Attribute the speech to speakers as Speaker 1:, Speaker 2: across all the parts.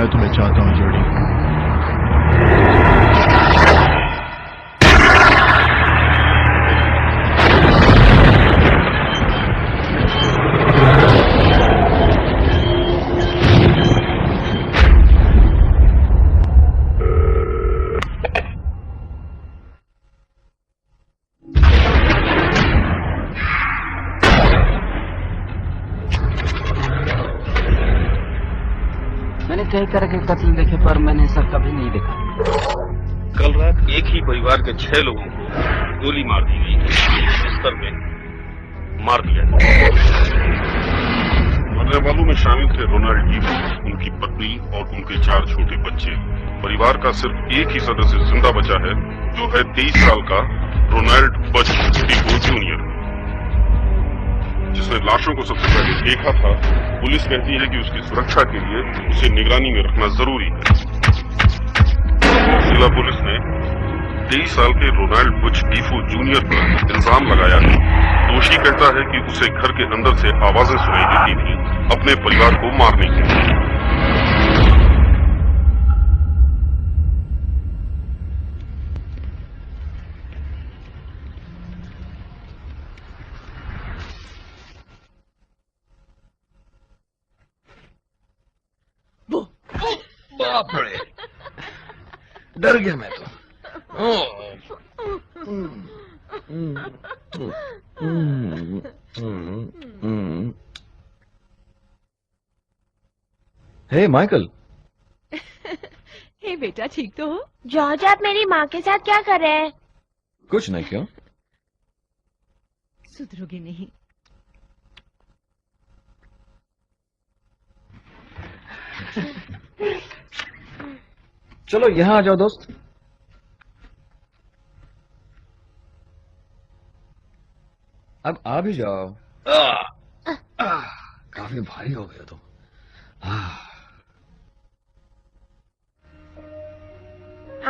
Speaker 1: मैं तुम्हें चाहता हूँ जोड़ी।
Speaker 2: मैंने कई तरह के कत्ल देखे पर मैंने ऐसा कभी नहीं देखा।
Speaker 3: कल रात एक ही परिवार के 6 लोगों को गोली मार दी गई, बिस्तर में मार दिया। मरने वालों में शामिल थे रोनाल्ड डीफो, उनकी पत्नी और उनके 4 छोटे बच्चे। परिवार का सिर्फ एक ही सदस्य जिंदा बचा है, जो है 23 साल का रोनाल्ड बच डीफो जूनियर, जिसने लाशों को सबसे पहले देखा था। पुलिस कहती है कि उसकी सुरक्षा के लिए उसे निगरानी में रखना जरूरी है। जिला पुलिस ने 23 साल के रोनाल्ड बुच डीफो जूनियर पर इल्जाम लगाया है। दोषी कहता है कि उसे घर के अंदर से आवाजें सुनाई देती थी अपने परिवार को मारने के लिए।
Speaker 4: बाप रे, डर गया मैं तो। हे माइकल।
Speaker 5: हे बेटा, ठीक तो हो?
Speaker 6: जॉर्ज, आप मेरी माँ के साथ क्या कर रहे हैं?
Speaker 4: कुछ नहीं। क्यों?
Speaker 5: सुधरोगे नहीं।
Speaker 4: चलो यहाँ आ जाओ दोस्त। अब आ भी जाओ। काफी भारी हो गया तुम।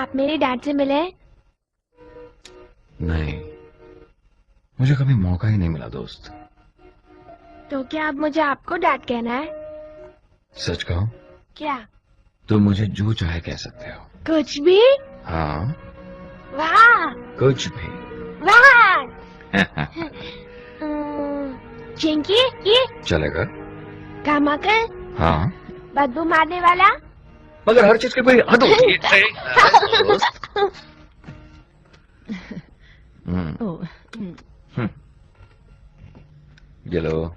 Speaker 6: आप मेरे डैड से मिले?
Speaker 4: नहीं, मुझे कभी मौका ही नहीं मिला दोस्त।
Speaker 6: तो क्या अब मुझे आपको डैड कहना है?
Speaker 4: सच कहो,
Speaker 6: क्या?
Speaker 4: तुम मुझे जो चाहे कह सकते हो।
Speaker 6: कुछ भी?
Speaker 4: हाँ,
Speaker 6: वाह,
Speaker 4: कुछ भी।
Speaker 6: वाह। चिंकी, ये
Speaker 4: चलेगा?
Speaker 6: कामाकर?
Speaker 4: हाँ,
Speaker 6: बदबू मारने वाला?
Speaker 4: मगर हर चीज की कोई हद होती है। ये लो।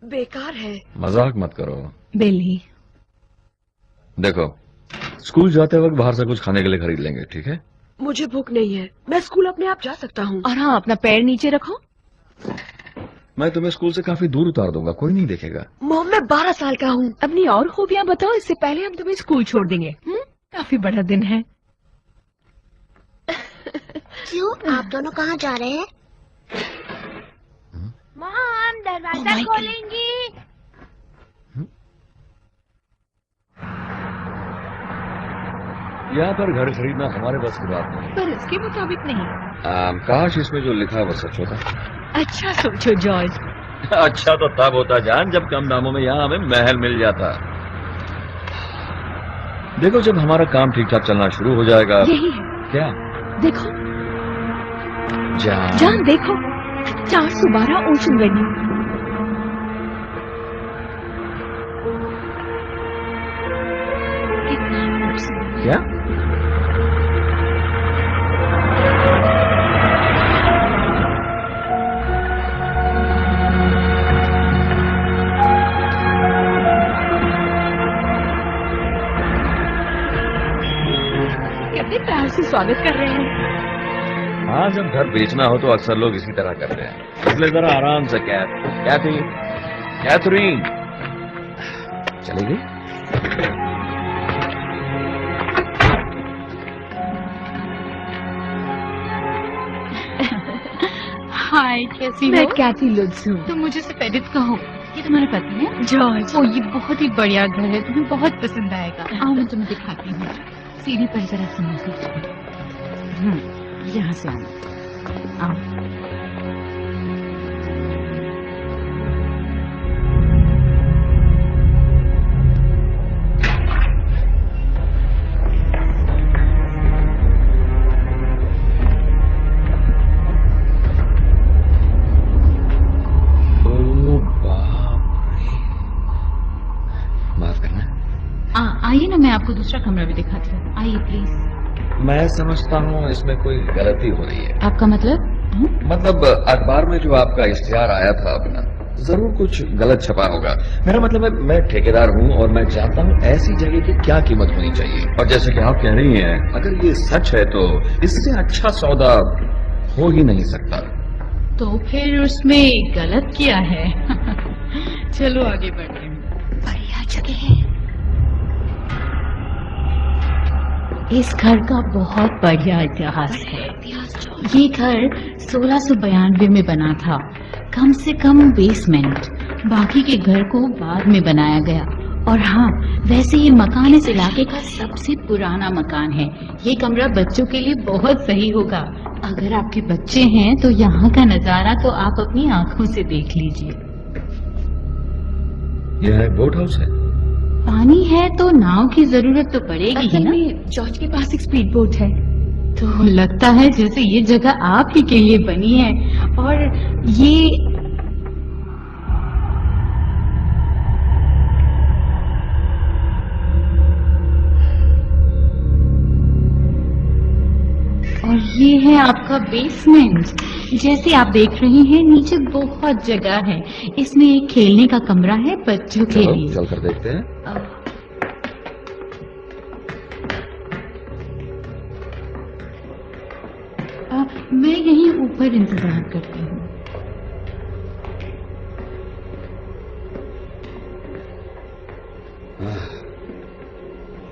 Speaker 5: बेकार है।
Speaker 4: मजाक मत करो।
Speaker 5: बेली,
Speaker 4: देखो, स्कूल जाते वक्त बाहर से कुछ खाने के लिए खरीद लेंगे, ठीक है?
Speaker 5: मुझे भूख नहीं है, मैं स्कूल अपने आप जा सकता हूँ। और हाँ, अपना पैर नीचे रखो।
Speaker 4: मैं तुम्हें स्कूल से काफी दूर उतार दूंगा, कोई नहीं देखेगा।
Speaker 5: मॉम, मैं 12 साल का हूँ। अपनी और खूबियाँ बताओ, इससे पहले हम तुम्हें स्कूल छोड़ देंगे। काफी बड़ा दिन है।
Speaker 6: क्यों? आप दोनों कहाँ जा रहे हैं? मॉम, दरवाजा खोलेंगी?
Speaker 4: यहाँ पर घर खरीदना हमारे बस की बात नहीं।
Speaker 5: पर इसके मुताबिक नहीं।
Speaker 4: काश इसमें जो लिखा है वो सच होता।
Speaker 5: अच्छा सोचो जॉर्ज।
Speaker 4: अच्छा तो तब होता जान, जब कम दामों में यहाँ हमें महल मिल जाता। देखो, जब हमारा काम ठीक ठाक चलना शुरू हो जाएगा।
Speaker 5: यही है।
Speaker 4: क्या?
Speaker 5: देखो
Speaker 4: जान,
Speaker 5: जान देखो, 412 ओशन वेन्यू।
Speaker 4: क्या?
Speaker 5: कितने प्यार से स्वागत कर रहे हैं।
Speaker 4: हाँ, जब घर बेचना हो तो अक्सर लोग इसी तरह करते हैं। इसलिए जरा आराम से कैथरीन चलेगी?
Speaker 5: हाय, कैसी हो? मैं कैथी लुट्ज हूँ। तुम मुझे सफेदित कहो। ये तुम्हारा पति है? जॉर्ज। ओ, ये बहुत ही बढ़िया घर है, तुम्हें बहुत पसंद आएगा। आओ, मैं तुम्हें दिखाती हूँ। सीढ़ी पर जरा समझ। यहाँ से आओ। आपको दूसरा कमरा भी दिखाती हूँ, आइए प्लीज।
Speaker 4: मैं समझता हूँ इसमें कोई गलती हो रही है।
Speaker 5: आपका मतलब?
Speaker 4: मतलब अखबार में जो आपका इश्तिहार आया था अपना, जरूर कुछ गलत छपा होगा। मेरा मतलब है मैं ठेकेदार हूँ और मैं जानता हूँ ऐसी जगह की क्या कीमत होनी चाहिए। और जैसे कि आप कह रही हैं, अगर ये सच है तो इससे अच्छा सौदा हो ही नहीं सकता।
Speaker 5: तो फिर उसमें गलत क्या है? चलो आगे बढ़ते हैं। बढ़िया जगह है। इस घर का बहुत बढ़िया इतिहास है। ये घर 1692 में बना था, कम से कम बेसमेंट, बाकी के घर को बाद में बनाया गया। और हाँ, वैसे ये मकान इस इलाके का सबसे पुराना मकान है। ये कमरा बच्चों के लिए बहुत सही होगा। अगर आपके बच्चे हैं तो यहाँ का नजारा तो आप अपनी आंखों से देख लीजिए।
Speaker 4: यह एक बोट हाउस है।
Speaker 5: पानी है तो नाव की जरूरत तो पड़ेगी ही ना।
Speaker 6: जॉर्ज के पास एक स्पीड बोट है।
Speaker 5: तो लगता है जैसे ये जगह आप ही के लिए बनी है। और ये है आपका बेसमेंट। जैसे आप देख रहे हैं नीचे बहुत जगह है। इसमें एक खेलने का कमरा है बच्चों के लिए।
Speaker 4: चल कर देखते हैं।
Speaker 5: मैं यहीं ऊपर इंतजार करती हूँ।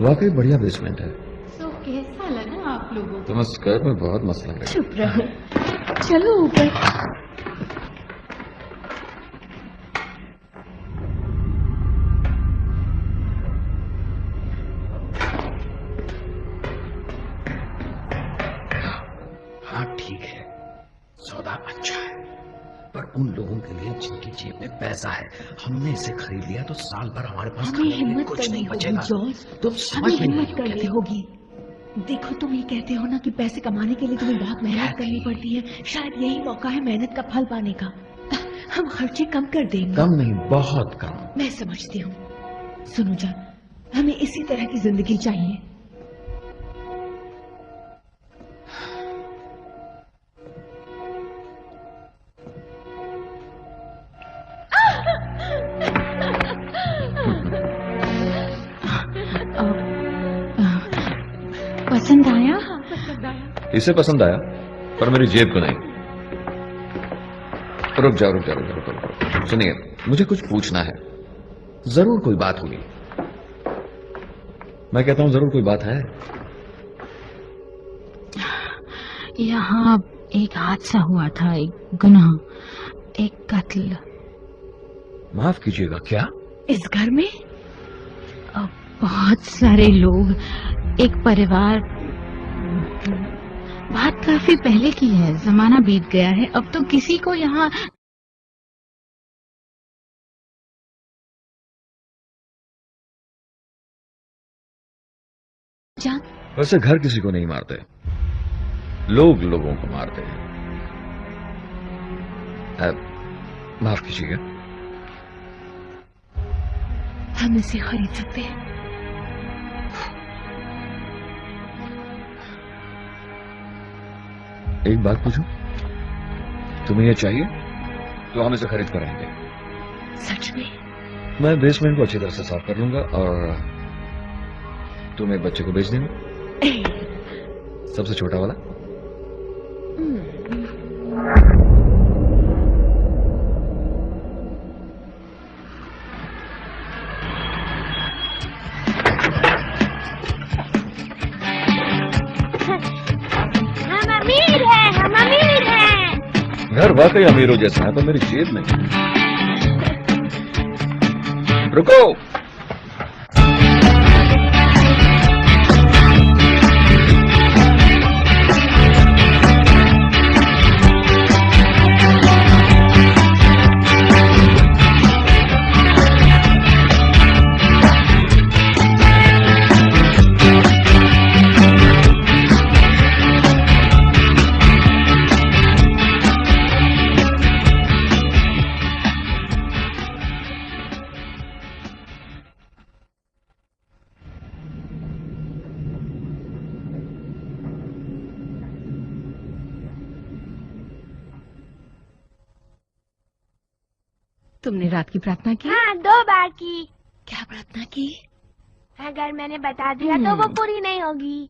Speaker 4: वाकई बढ़िया बेसमेंट है।
Speaker 5: तो कैसा लगा आप लोगों को?
Speaker 4: तुम्हें स्कर्ट में बहुत मस्त लग रहा है।
Speaker 6: चुप रहो, चलो ऊपर।
Speaker 1: हाँ ठीक है, सौदा अच्छा है, पर उन लोगों के लिए जिनकी जेब में पैसा है। हमने इसे खरीद लिया तो साल भर हमारे पास
Speaker 6: हमें
Speaker 1: खाने के लिए
Speaker 6: हिम्मत
Speaker 1: कुछ
Speaker 6: करनी
Speaker 1: नहीं
Speaker 6: होगी
Speaker 1: बचेगा।
Speaker 6: जॉर्ज,
Speaker 1: तुम
Speaker 6: हमें
Speaker 1: समझ में
Speaker 6: हिम्मत
Speaker 1: नहीं
Speaker 6: करनी होगी। देखो तुम ये कहते हो ना कि पैसे कमाने के लिए तुम्हें बहुत मेहनत करनी पड़ती है। शायद यही मौका है मेहनत का फल पाने का। हम खर्चे कम कर देंगे।
Speaker 1: कम नहीं, बहुत कम।
Speaker 6: मैं समझती हूँ। सुनो जान, हमें इसी तरह की जिंदगी चाहिए।
Speaker 5: पसंद आया?
Speaker 6: पसंद आया।
Speaker 4: इसे पसंद आया, पर मेरी जेब को नहीं। रुक जाओ रुक जाओ रुक जाओ, रुक जाओ। सुनिए, मुझे कुछ पूछना है। जरूर कोई बात होगी। मैं कहता हूं जरूर कोई बात है।
Speaker 5: यहाँ एक हादसा हुआ था, एक गुनाह, एक कत्ल।
Speaker 4: माफ कीजिएगा, क्या?
Speaker 6: इस घर में
Speaker 5: बहुत सारे लोग, एक परिवार। बात काफी पहले की है, जमाना बीत गया है। अब तो किसी को यहाँ जान।
Speaker 4: वैसे घर किसी को नहीं मारते, लोग लोगों को मारते हैं। माफ कीजिएगा।
Speaker 6: हम इसे खरीद सकते हैं।
Speaker 4: एक बात पूछूं, तुम्हें ये चाहिए तो हम इसे खरीद कर आएंगे।
Speaker 6: सच में?
Speaker 4: मैं बेसमेंट को अच्छी तरह से साफ कर लूंगा और तुम्हें बच्चे को बेच देना, सबसे छोटा वाला।
Speaker 6: हम अमीर हैं, हम अमीर हैं।
Speaker 4: घर वाकई अमीरों जैसा है, पर मेरी जेब में। रुको।
Speaker 6: तुमने रात की प्रार्थना की?
Speaker 7: हाँ 2 बार की।
Speaker 6: क्या प्रार्थना की?
Speaker 7: अगर मैंने बता दिया तो वो पूरी नहीं होगी।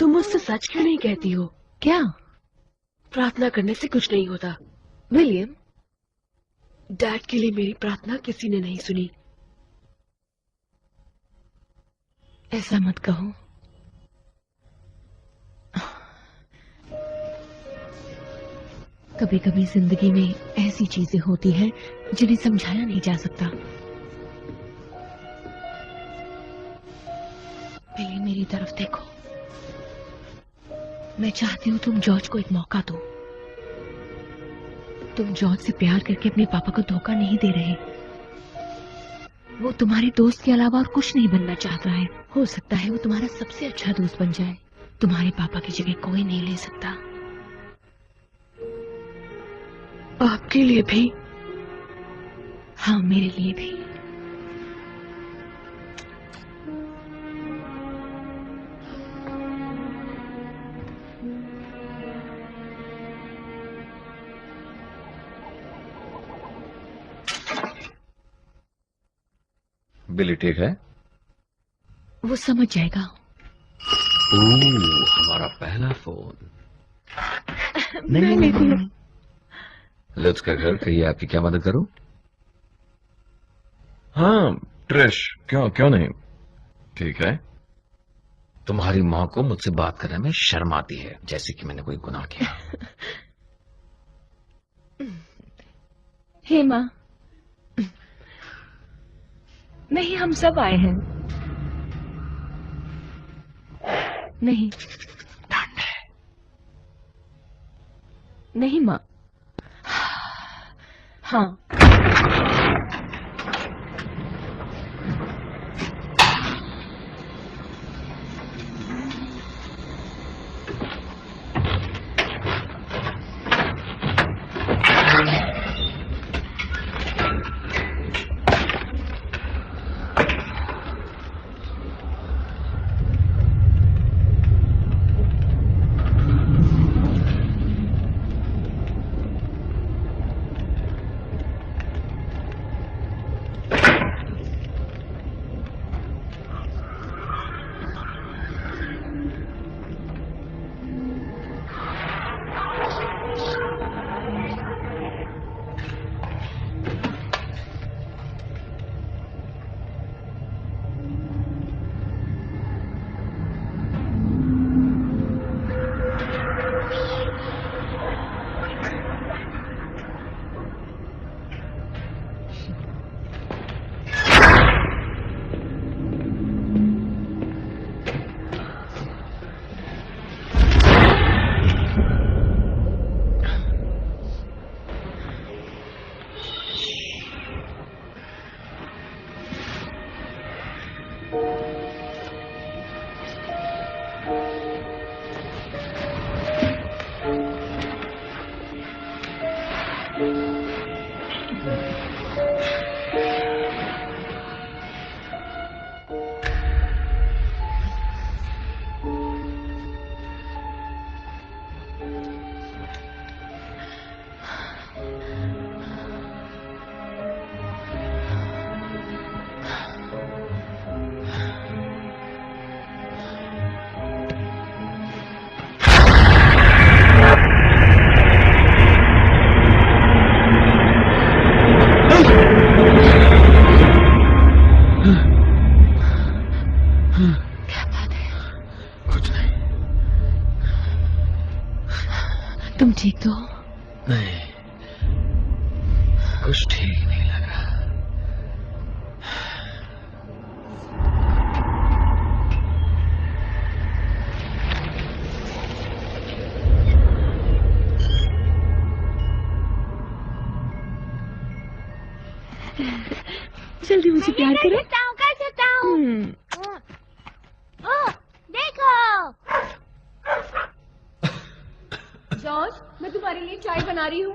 Speaker 8: तुम मुझसे सच क्यों नहीं कहती हो?
Speaker 6: क्या?
Speaker 8: प्रार्थना करने से कुछ नहीं होता। विलियम, डैड के लिए मेरी प्रार्थना किसी ने नहीं सुनी।
Speaker 6: ऐसा मत कहो। कभी कभी जिंदगी में ऐसी चीजें होती हैं जिन्हें समझाया नहीं जा सकता। पहले मेरी तरफ देखो। मैं चाहती हूँ तुम जॉर्ज को एक मौका दो। तुम जॉर्ज से प्यार करके अपने पापा को धोखा नहीं दे रहे। वो तुम्हारे दोस्त के अलावा और कुछ नहीं बनना चाहता है। हो सकता है वो तुम्हारा सबसे अच्छा दोस्त बन जाए। तुम्हारे पापा की जगह कोई नहीं ले सकता।
Speaker 8: आपके लिए भी?
Speaker 6: हाँ, मेरे लिए भी।
Speaker 4: बिली ठीक है?
Speaker 6: वो समझ जाएगा।
Speaker 1: हमारा पहला फोन।
Speaker 6: मैं लेती हूँ।
Speaker 4: लुत्फ का घर, कहिए आपकी क्या मदद करूं? हाँ ट्रिश, क्यों नहीं। ठीक है।
Speaker 1: तुम्हारी माँ को मुझसे बात करने में शर्म आती है, जैसे कि मैंने कोई गुनाह किया।
Speaker 6: हे माँ। नहीं, हम सब आए हैं। नहीं, नहीं माँ। हाँ, तुम ठीक तो हो?
Speaker 1: नहीं, कुछ ठीक नहीं लग रहा।
Speaker 6: जल्दी मुझे प्यार करे।
Speaker 7: कर सकता हूँ। ओह, देखो।
Speaker 6: जॉर्ज, मैं तुम्हारे लिए चाय बना रही हूँ।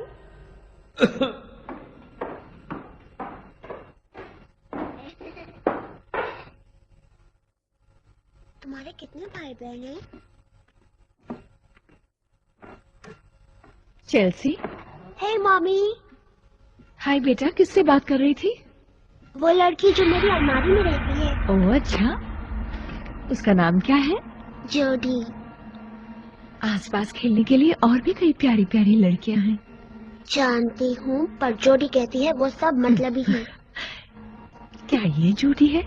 Speaker 7: तुम्हारे कितने भाई बहन हैं?
Speaker 6: चेल्सी।
Speaker 7: हे मम्मी।
Speaker 6: हाय बेटा, किससे बात कर रही थी?
Speaker 7: वो लड़की जो मेरी अलमारी में रहती है।
Speaker 6: ओह अच्छा, उसका नाम क्या है?
Speaker 7: जोडी।
Speaker 6: आसपास खेलने के लिए और भी कई प्यारी प्यारी लड़कियां हैं।
Speaker 7: जानती हूँ, पर जोडी कहती है वो सब मतलबी है।
Speaker 6: क्या ये जोडी है?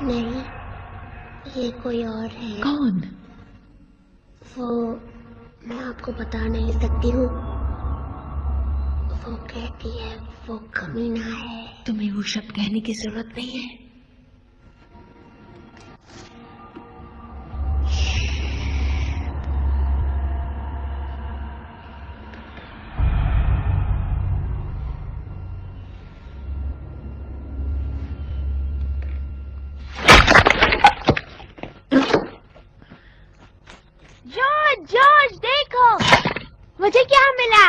Speaker 7: नहीं, ये कोई और है।
Speaker 6: कौन?
Speaker 7: वो मैं आपको बता नहीं सकती हूँ। वो कहती है वो कमीना है।
Speaker 6: तुम्हें वो शब्द कहने की जरूरत नहीं है।
Speaker 7: जॉर्ज देखो, मुझे क्या मिला?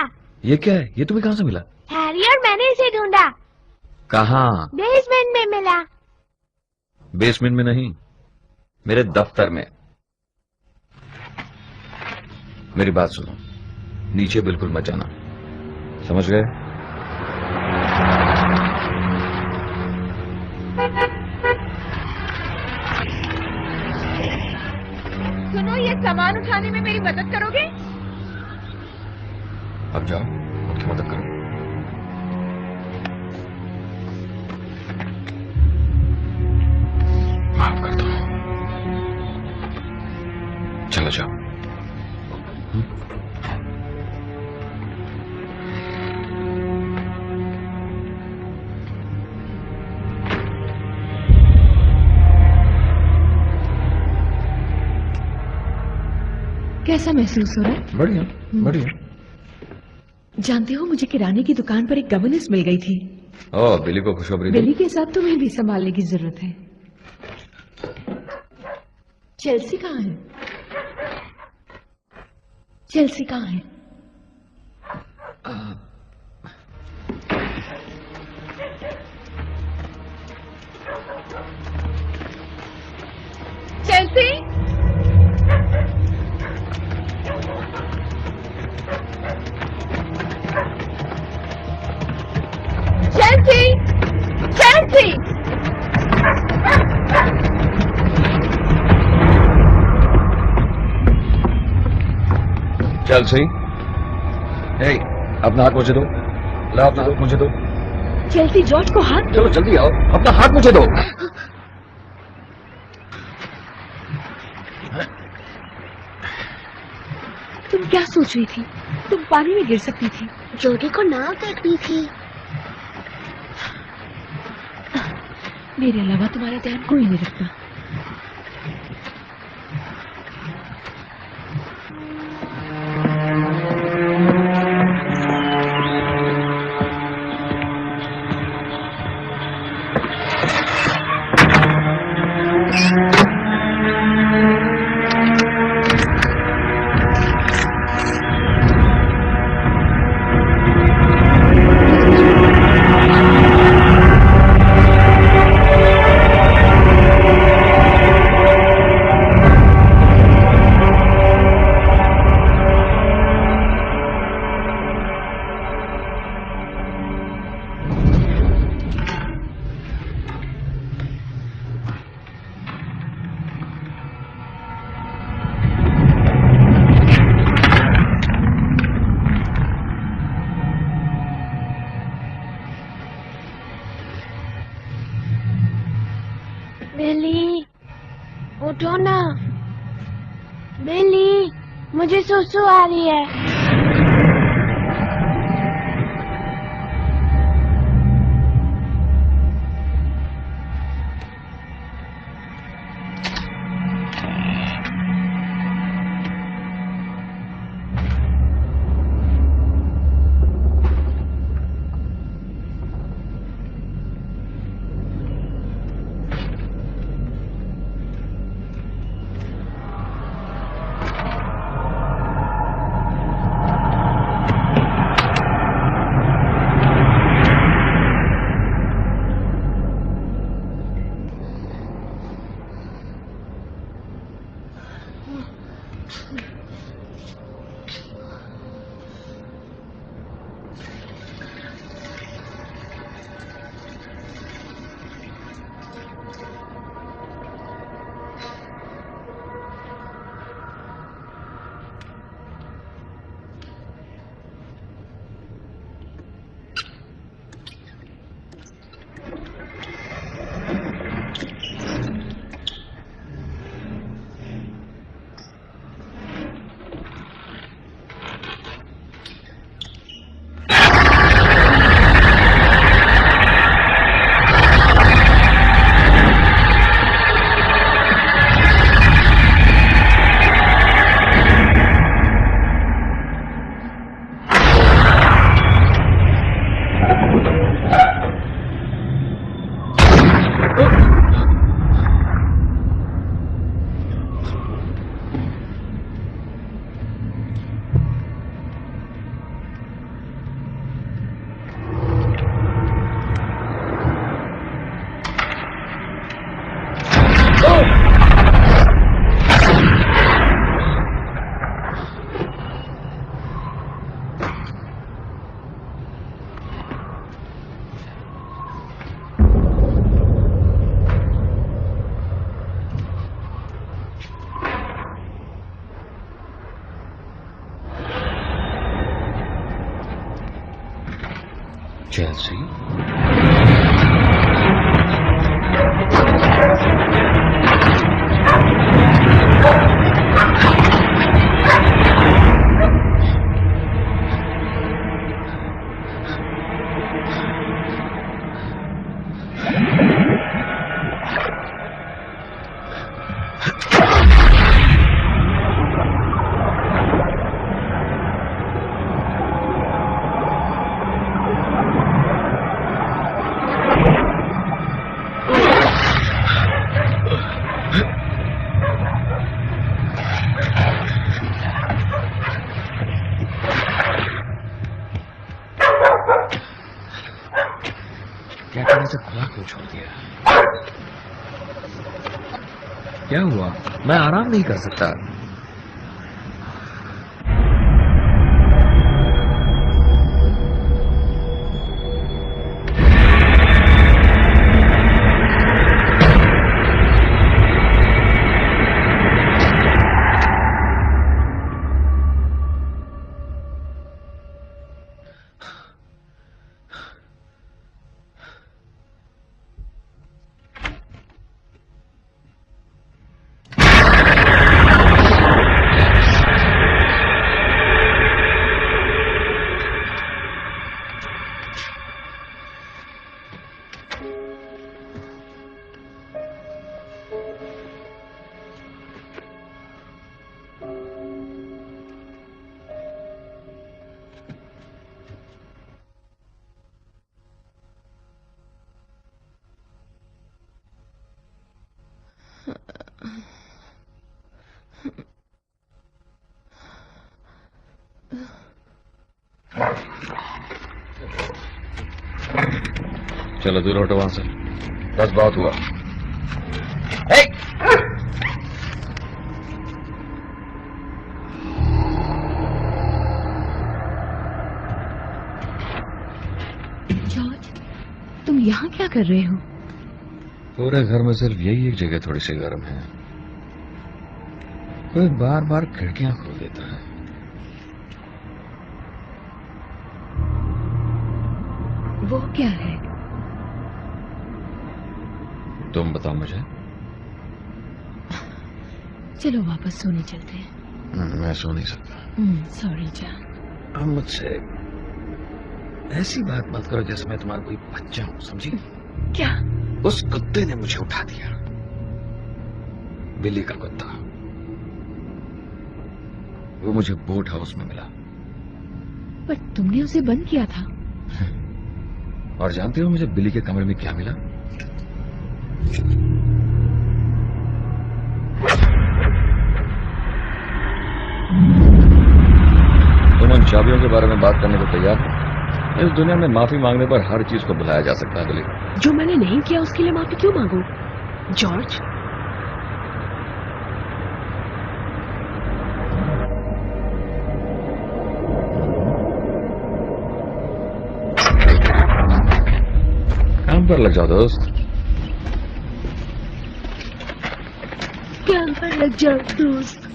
Speaker 4: ये क्या है? ये तुम्हें कहाँ से मिला?
Speaker 7: हैरी और मैंने इसे ढूंढा।
Speaker 4: कहाँ?
Speaker 7: बेसमेंट में मिला।
Speaker 4: बेसमेंट में नहीं, मेरे दफ्तर में। मेरी बात सुनो, नीचे बिल्कुल मत जाना, समझ गए?
Speaker 6: सुनो, ये सामान उठाने में मेरी मदद करोगे?
Speaker 4: अब जाओ, उनकी मदद करो। माफ कर दो, चलो जाओ।
Speaker 6: कैसा महसूस हो रहा है?
Speaker 4: बढ़िया बढ़िया।
Speaker 6: जानते हो, मुझे किराने की दुकान पर एक गवर्नेंस मिल गई थी।
Speaker 4: ओह, बिली को खुशखबरी दो।
Speaker 6: बिली के साथ तुम्हें भी संभालने की जरूरत है। चेल्सी कहाँ है? चेल्सी कहाँ है? Chelsea, Chelsea, Chelsea.
Speaker 4: चल सही। हे, अपना हाथ मुझे दो। ला अपना हाथ मुझे दो।
Speaker 6: चेल्सी, जॉर्ज को हाथ।
Speaker 4: चलो जल्दी आओ, अपना हाथ मुझे दो।
Speaker 6: तुम क्या सोच रही थी? तुम पानी में गिर सकती थी।
Speaker 7: जोडी को नाव देखनी थी।
Speaker 6: मेरे अलावा तुम्हारा ध्यान कोई नहीं रखता।
Speaker 7: बिली, उठो ना। बिली, मुझे सुसु आ रही है।
Speaker 4: चेल्सी? क्या करने से खुला क्यों छोड़ दिया? क्या हुआ? मैं आराम नहीं कर सकता। चलो दूर हटो वहां से, बस बहुत हुआ।
Speaker 6: जॉर्ज, तुम यहाँ क्या कर रहे हो?
Speaker 4: पूरे घर में सिर्फ यही एक जगह थोड़ी सी गर्म है। कोई बार बार खिड़कियां खोल देता है।
Speaker 6: वो क्या है?
Speaker 4: तुम बताओ मुझे।
Speaker 6: चलो वापस सोने चलते हैं।
Speaker 4: मैं सो नहीं सकता।
Speaker 6: सॉरी जान।
Speaker 1: अब मुझसे ऐसी बात मत करो जैसे मैं तुम्हारा कोई बच्चा हूं, समझी?
Speaker 6: क्या?
Speaker 1: उस कुत्ते ने मुझे उठा दिया, बिल्ली का कुत्ता। वो मुझे बोट हाउस में मिला।
Speaker 6: पर तुमने उसे बंद किया था।
Speaker 4: और जानते हो मुझे बिल्ली के कमरे में क्या मिला? तुम उन चाबियों के बारे में बात करने को तैयार हो? इस दुनिया में माफी मांगने पर हर चीज को भुलाया जा सकता है बिल्ली।
Speaker 8: जो मैंने नहीं किया उसके लिए माफी क्यों मांगू जॉर्ज?
Speaker 4: काम पर लग जाओ दोस्त।
Speaker 8: काम पर लग जाओ दोस्त।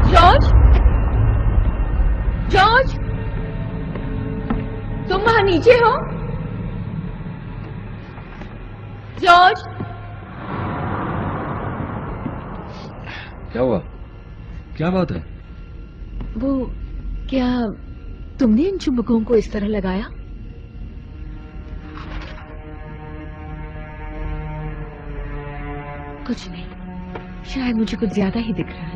Speaker 6: जॉर्ज, जॉर्ज, तुम वहां नीचे हो? जॉर्ज,
Speaker 4: क्या हुआ? क्या बात है?
Speaker 6: वो क्या तुमने इन चुंबकों को इस तरह लगाया? कुछ नहीं, शायद मुझे कुछ ज्यादा ही दिख रहा है।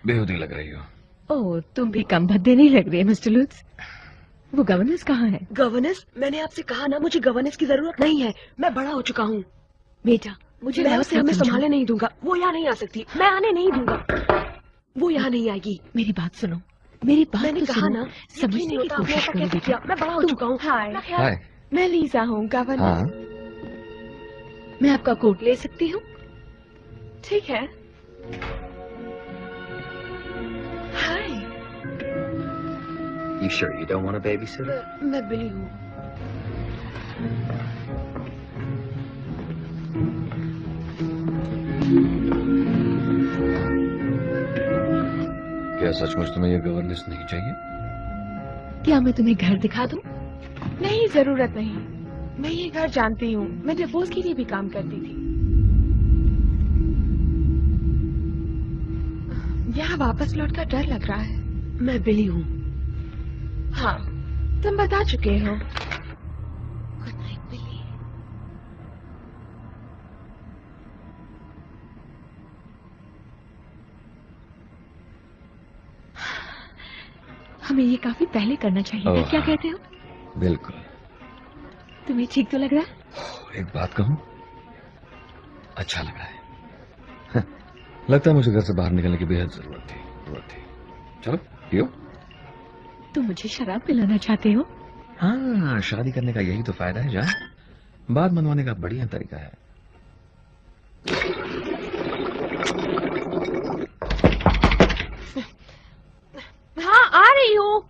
Speaker 4: बेहूदी लग रही हो।
Speaker 6: ओह, तुम भी कम भद्दे नहीं लग रहे हैं मिस्टर लुट्ज। वो गवर्नेंस कहाँ है?
Speaker 8: गवर्नेंस? मैंने आपसे कहा ना, मुझे गवर्नेंस की जरूरत नहीं है। मैं बड़ा हो चुका हूँ।
Speaker 6: बेटा, मुझे
Speaker 8: मैं उसे हमें संभालने नहीं दूंगा। वो यहाँ नहीं आ सकती। मैं आने नहीं दूंगा। वो यहाँ नहीं आएगी।
Speaker 6: मेरी बात सुनो, मेरी बात
Speaker 8: मैंने
Speaker 6: तो
Speaker 8: कहा
Speaker 6: सुनो।
Speaker 8: ना,
Speaker 6: समझने की कोशिश करो बेटा।
Speaker 8: मैं बड़ा हो चुका हूँ।
Speaker 4: हाय।
Speaker 6: मैं लीजा हूँ गवर्नेंस।
Speaker 4: हाँ,
Speaker 6: मैं आपका कोट ले सकती हूँ?
Speaker 8: ठीक है। हाय।
Speaker 1: You sure you don't want a babysitter?
Speaker 8: मैं बिली हूँ।
Speaker 4: क्या सचमुच तुम्हें ये गवर्नेंस नहीं चाहिए?
Speaker 6: क्या मैं तुम्हें घर दिखा दूँ?
Speaker 9: नहीं, जरूरत नहीं। मैं ये घर जानती हूँ। मैं डिवोर्स के लिए भी काम करती थी। यहाँ वापस लौट कर डर लग रहा है।
Speaker 8: मैं बिली हूँ।
Speaker 9: हाँ, तुम बता चुके हो।
Speaker 6: गुड नाइट बिली। हमें ये काफी पहले करना चाहिए था। क्या कहते हो?
Speaker 4: बिल्कुल।
Speaker 6: तुम्हें ठीक तो लग रहा है?
Speaker 4: एक बात कहूं, अच्छा लग रहा है। लगता है मुझे घर से बाहर निकलने की बेहद जरूरत थी। चलो पियो।
Speaker 6: तुम मुझे शराब पिलाना चाहते हो?
Speaker 4: हाँ, शादी करने का यही तो फायदा है जान। बात मनवाने का बढ़िया तरीका है।
Speaker 9: हाँ, आ रही हूँ।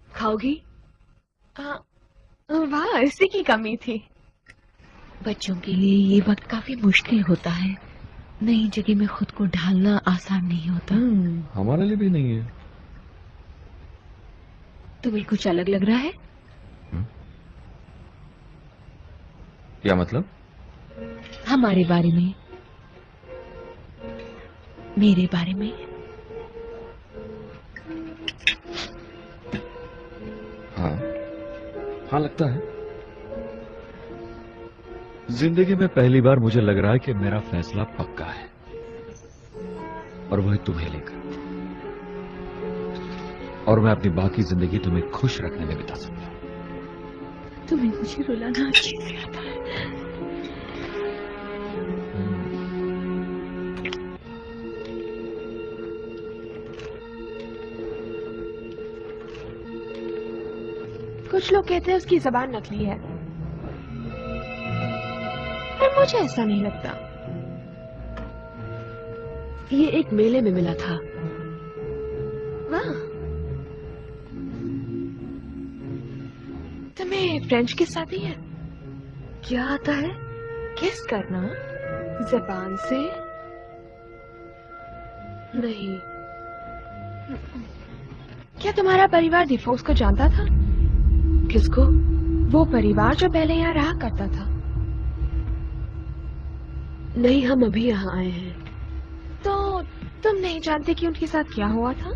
Speaker 8: खाओगी?
Speaker 9: वाह, इसी की कमी थी।
Speaker 6: बच्चों के लिए ये वक्त काफी मुश्किल होता है। नई जगह में खुद को ढालना आसान नहीं होता।
Speaker 4: हमारे लिए भी नहीं है।
Speaker 6: तुम्हें कुछ अलग लग रहा है?
Speaker 4: क्या मतलब?
Speaker 6: हमारे बारे में, मेरे बारे में।
Speaker 4: हाँ लगता है। जिंदगी में पहली बार मुझे लग रहा है कि मेरा फैसला पक्का है, और वह तुम्हें लेकर। और मैं अपनी बाकी जिंदगी तुम्हें खुश रखने में बिता सकता हूं।
Speaker 6: तुम्हें मुझे रुलाना अच्छे से आता है।
Speaker 9: कुछ लोग कहते हैं उसकी जबान नकली है, पर मुझे ऐसा नहीं लगता।
Speaker 8: ये एक मेले में मिला था।
Speaker 9: वाह, तुम्हें फ्रेंच किस आती है?
Speaker 8: क्या आता है?
Speaker 9: किस करना जबान से?
Speaker 8: नहीं।
Speaker 9: क्या तुम्हारा परिवार डिवोर्स को जानता था?
Speaker 8: किसको?
Speaker 9: वो परिवार जो पहले यहाँ रहा करता था।
Speaker 8: नहीं, हम अभी यहाँ आए हैं।
Speaker 9: तो तुम नहीं जानते कि उनके साथ क्या हुआ था?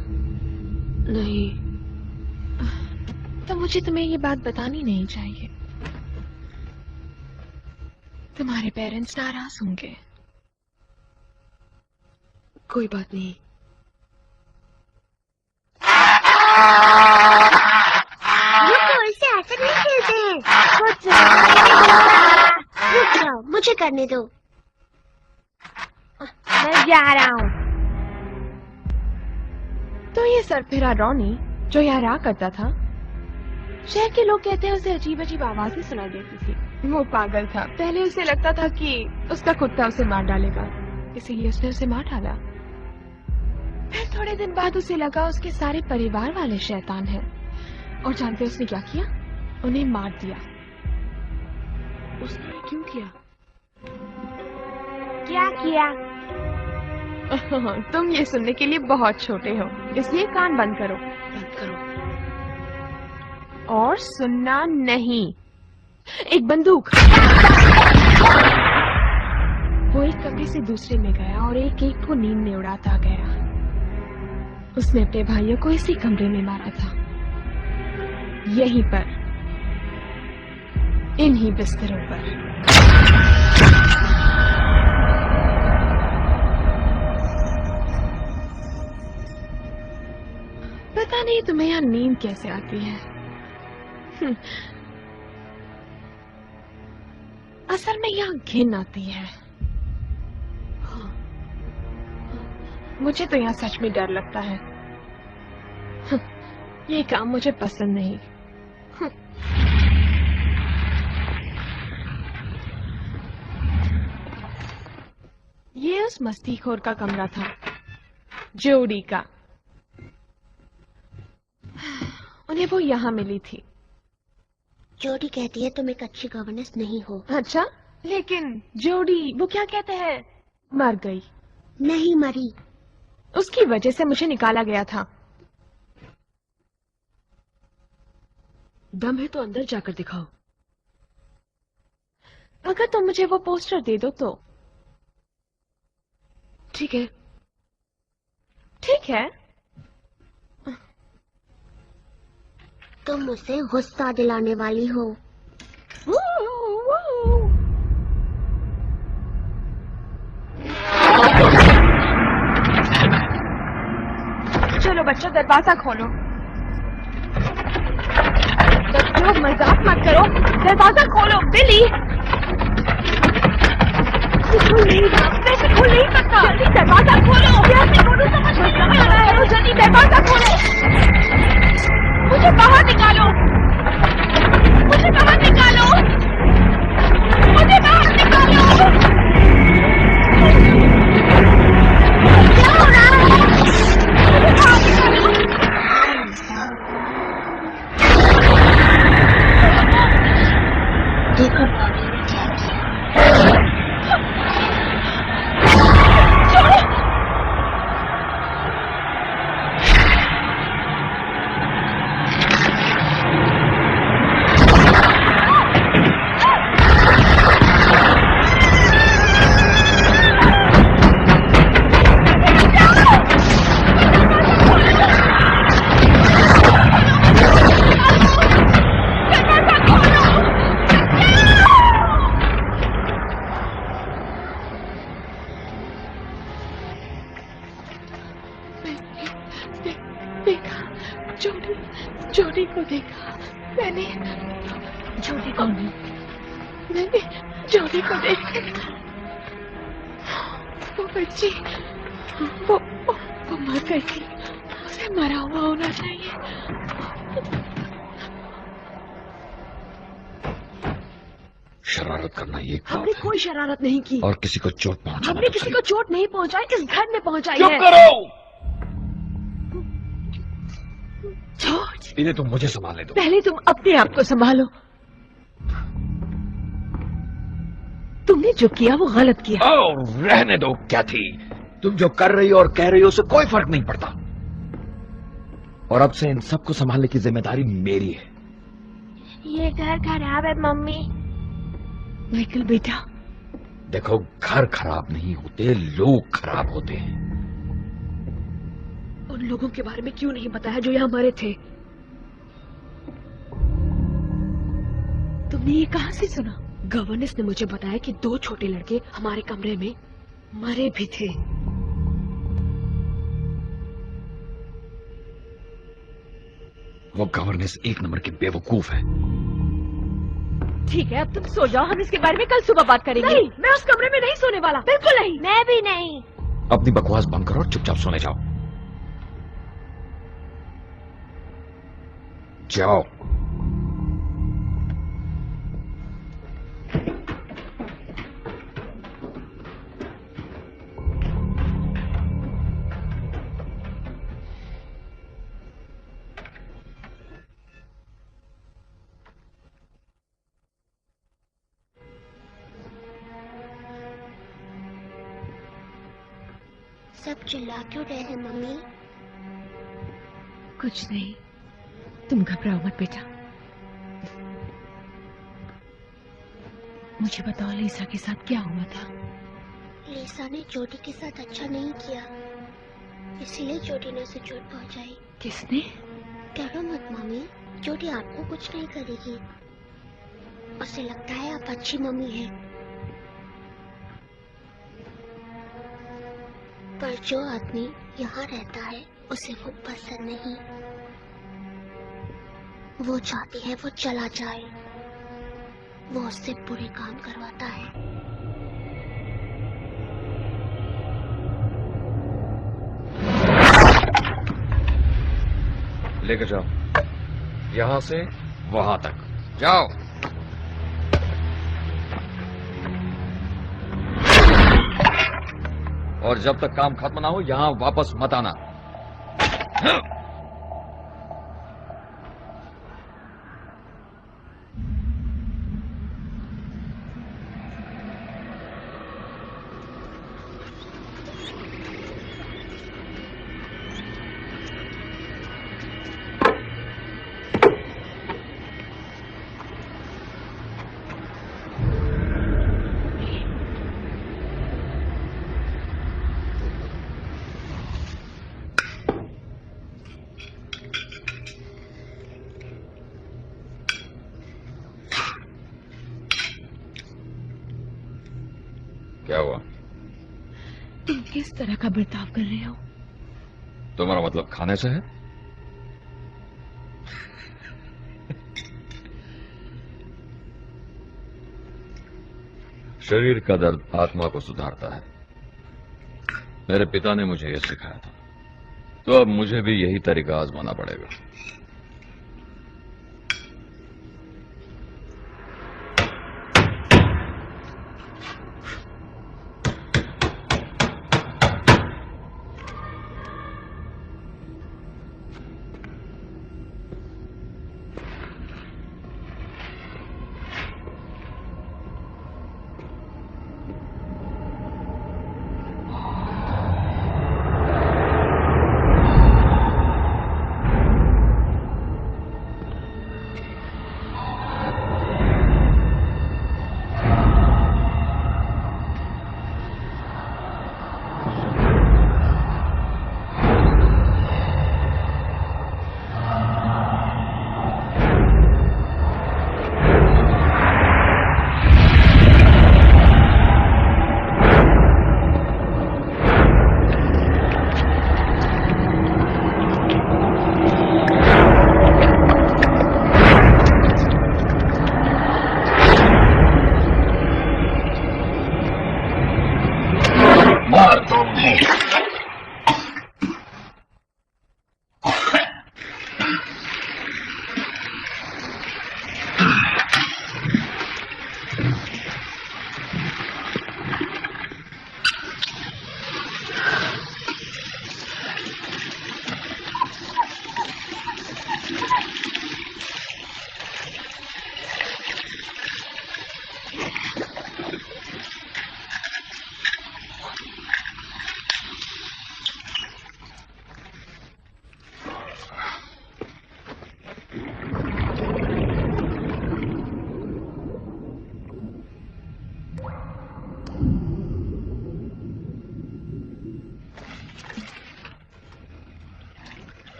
Speaker 8: नहीं।
Speaker 9: तो मुझे तुम्हें ये बात बतानी नहीं चाहिए। तुम्हारे पेरेंट्स नाराज होंगे।
Speaker 8: कोई बात नहीं।
Speaker 7: रुको, इसे ऐसे नहीं खेलते हैं। रुक जाओ, मुझे करने दो।
Speaker 9: मैं जा रहा हूँ। तो ये सरफिरा रॉनी जो यहाँ रहा करता था, शहर के लोग कहते हैं उसे अजीब अजीब आवाजें सुनाई देती थी। वो पागल था। पहले उसे लगता था कि उसका कुत्ता उसे मार डालेगा, इसीलिए उसने उसे मार डाला। फिर थोड़े दिन बाद उसे लगा उसके सारे परिवार वाले शैतान हैं। और जानते उसने क्या किया? उन्हें मार दिया।
Speaker 8: उसने क्यों किया?
Speaker 9: क्या किया? तुम ये सुनने के लिए बहुत छोटे हो, इसलिए कान बंद करो।
Speaker 8: बंद करो।
Speaker 9: और सुनना नहीं। एक बंदूक। वो एक कमरे से दूसरे में गया और एक एक को नींद में उड़ाता गया। उसने अपने भाइयों को इसी कमरे में मारा था। यहीं पर, इन्हीं बिस्तरों पर। पता नहीं तुम्हें यहाँ नींद कैसे आती है। असल में यहाँ घिन आती है। मुझे तो यहाँ सच में डर लगता है। ये काम मुझे पसंद नहीं। ये उस मस्तीखोर का कमरा था, जोड़ी का। उन्हें वो यहाँ मिली थी।
Speaker 7: जोड़ी कहती है तुम एक अच्छी गवर्नेंस नहीं हो।
Speaker 9: अच्छा, लेकिन जोड़ी वो क्या कहते हैं, मर गई।
Speaker 7: नहीं मरी।
Speaker 9: उसकी वजह से मुझे निकाला गया था।
Speaker 8: दम है तो अंदर जाकर दिखाओ।
Speaker 9: अगर तुम मुझे वो पोस्टर दे दो तो।
Speaker 8: ठीक है।
Speaker 9: ठीक है।
Speaker 7: तुम मुझसे गुस्सा दिलाने वाली हो।
Speaker 9: चलो बच्चों, दरवाजा खोलो। बच्चों मजाक मत करो, दरवाजा खोलो। बिली, वैसे खोल नहीं सकता। जल्दी दरवाजा खोलो। कैसे खोलूं समझ में नहीं आ रहा है। तो जल्दी दरवाजा खोलो। मुझे बाहर निकालो। मुझे बाहर निकालो। मुझे बाहर निकालो। क्या हो रहा है? मुझे बाहर निकालो।
Speaker 7: देखो भाभी ने क्या किया।
Speaker 9: जोड़ी को देखा मैंने।
Speaker 5: जोड़ी कौन है?
Speaker 9: मैंने जोड़ी को देखा। वो बच्ची वो मर गई थी। उसे मरा हुआ होना चाहिए।
Speaker 4: शरारत करना ये एक
Speaker 8: हमने
Speaker 4: बात है
Speaker 8: कोई शरारत नहीं की
Speaker 4: और किसी को चोट पहुंचाना
Speaker 8: हमने
Speaker 4: तो
Speaker 8: किसी
Speaker 4: सही।
Speaker 8: को चोट नहीं पहुंचाई, इस घर में पहुंचाई
Speaker 4: चुप
Speaker 8: है।
Speaker 4: करो।
Speaker 8: जॉर्ज,
Speaker 4: इन्हें तुम मुझे संभालने दो।
Speaker 8: पहले तुम अपने आप को संभालो। तुमने जो किया वो गलत किया।
Speaker 4: ओ, रहने दो। क्या थी तुम जो कर रही हो और कह रही हो उससे कोई फर्क नहीं पड़ता। और अब से इन सबको संभालने की जिम्मेदारी मेरी है।
Speaker 7: ये घर खराब है मम्मी।
Speaker 8: माइकल बेटा,
Speaker 4: देखो, घर खराब नहीं होते, लोग खराब होते हैं।
Speaker 8: उन लोगों के बारे में क्यों नहीं बताया जो यहाँ मरे थे? तुमने ये कहाँ से सुना? गवर्नेंस ने मुझे बताया कि 2 छोटे लड़के हमारे कमरे में मरे भी थे।
Speaker 4: वो गवर्नेंस एक नंबर की बेवकूफ है।
Speaker 8: ठीक है, अब तुम सो जाओ, हम इसके बारे में कल सुबह बात करेंगे। नहीं, मैं उस कमरे में नहीं सोने वाला, बिल्कुल नहीं।
Speaker 7: मैं भी नहीं।
Speaker 4: अपनी बकवास बंद करो और चुपचाप सोने जाओ। जाओ।
Speaker 7: सब चिल्ला क्यों रहे हैं मम्मी?
Speaker 8: कुछ नहीं, तुम घबराओ मत बेटा। मुझे बताओ, लीसा के साथ क्या हुआ था?
Speaker 7: लीसा ने जोड़ी के साथ अच्छा नहीं किया, इसीलिए जोड़ी ने उसे चोट पहुंचाई।
Speaker 8: किसने?
Speaker 7: डरो मत मम्मी। ज्योति आपको कुछ नहीं करेगी। उसे लगता है आप अच्छी मम्मी हैं। पर जो आदमी यहाँ रहता है उसे वो पसंद नहीं। वो चाहती है वो चला जाए। वो उससे बुरे काम करवाता है।
Speaker 4: लेकर जाओ, यहां से वहां तक जाओ। और जब तक काम खत्म ना हो यहां वापस मत आना। क्या हुआ?
Speaker 6: तुम किस तरह का बर्ताव कर रहे हो?
Speaker 4: तुम्हारा मतलब खाने से है? शरीर का दर्द आत्मा को सुधारता है। मेरे पिता ने मुझे यह सिखाया था, तो अब मुझे भी यही तरीका आजमाना पड़ेगा।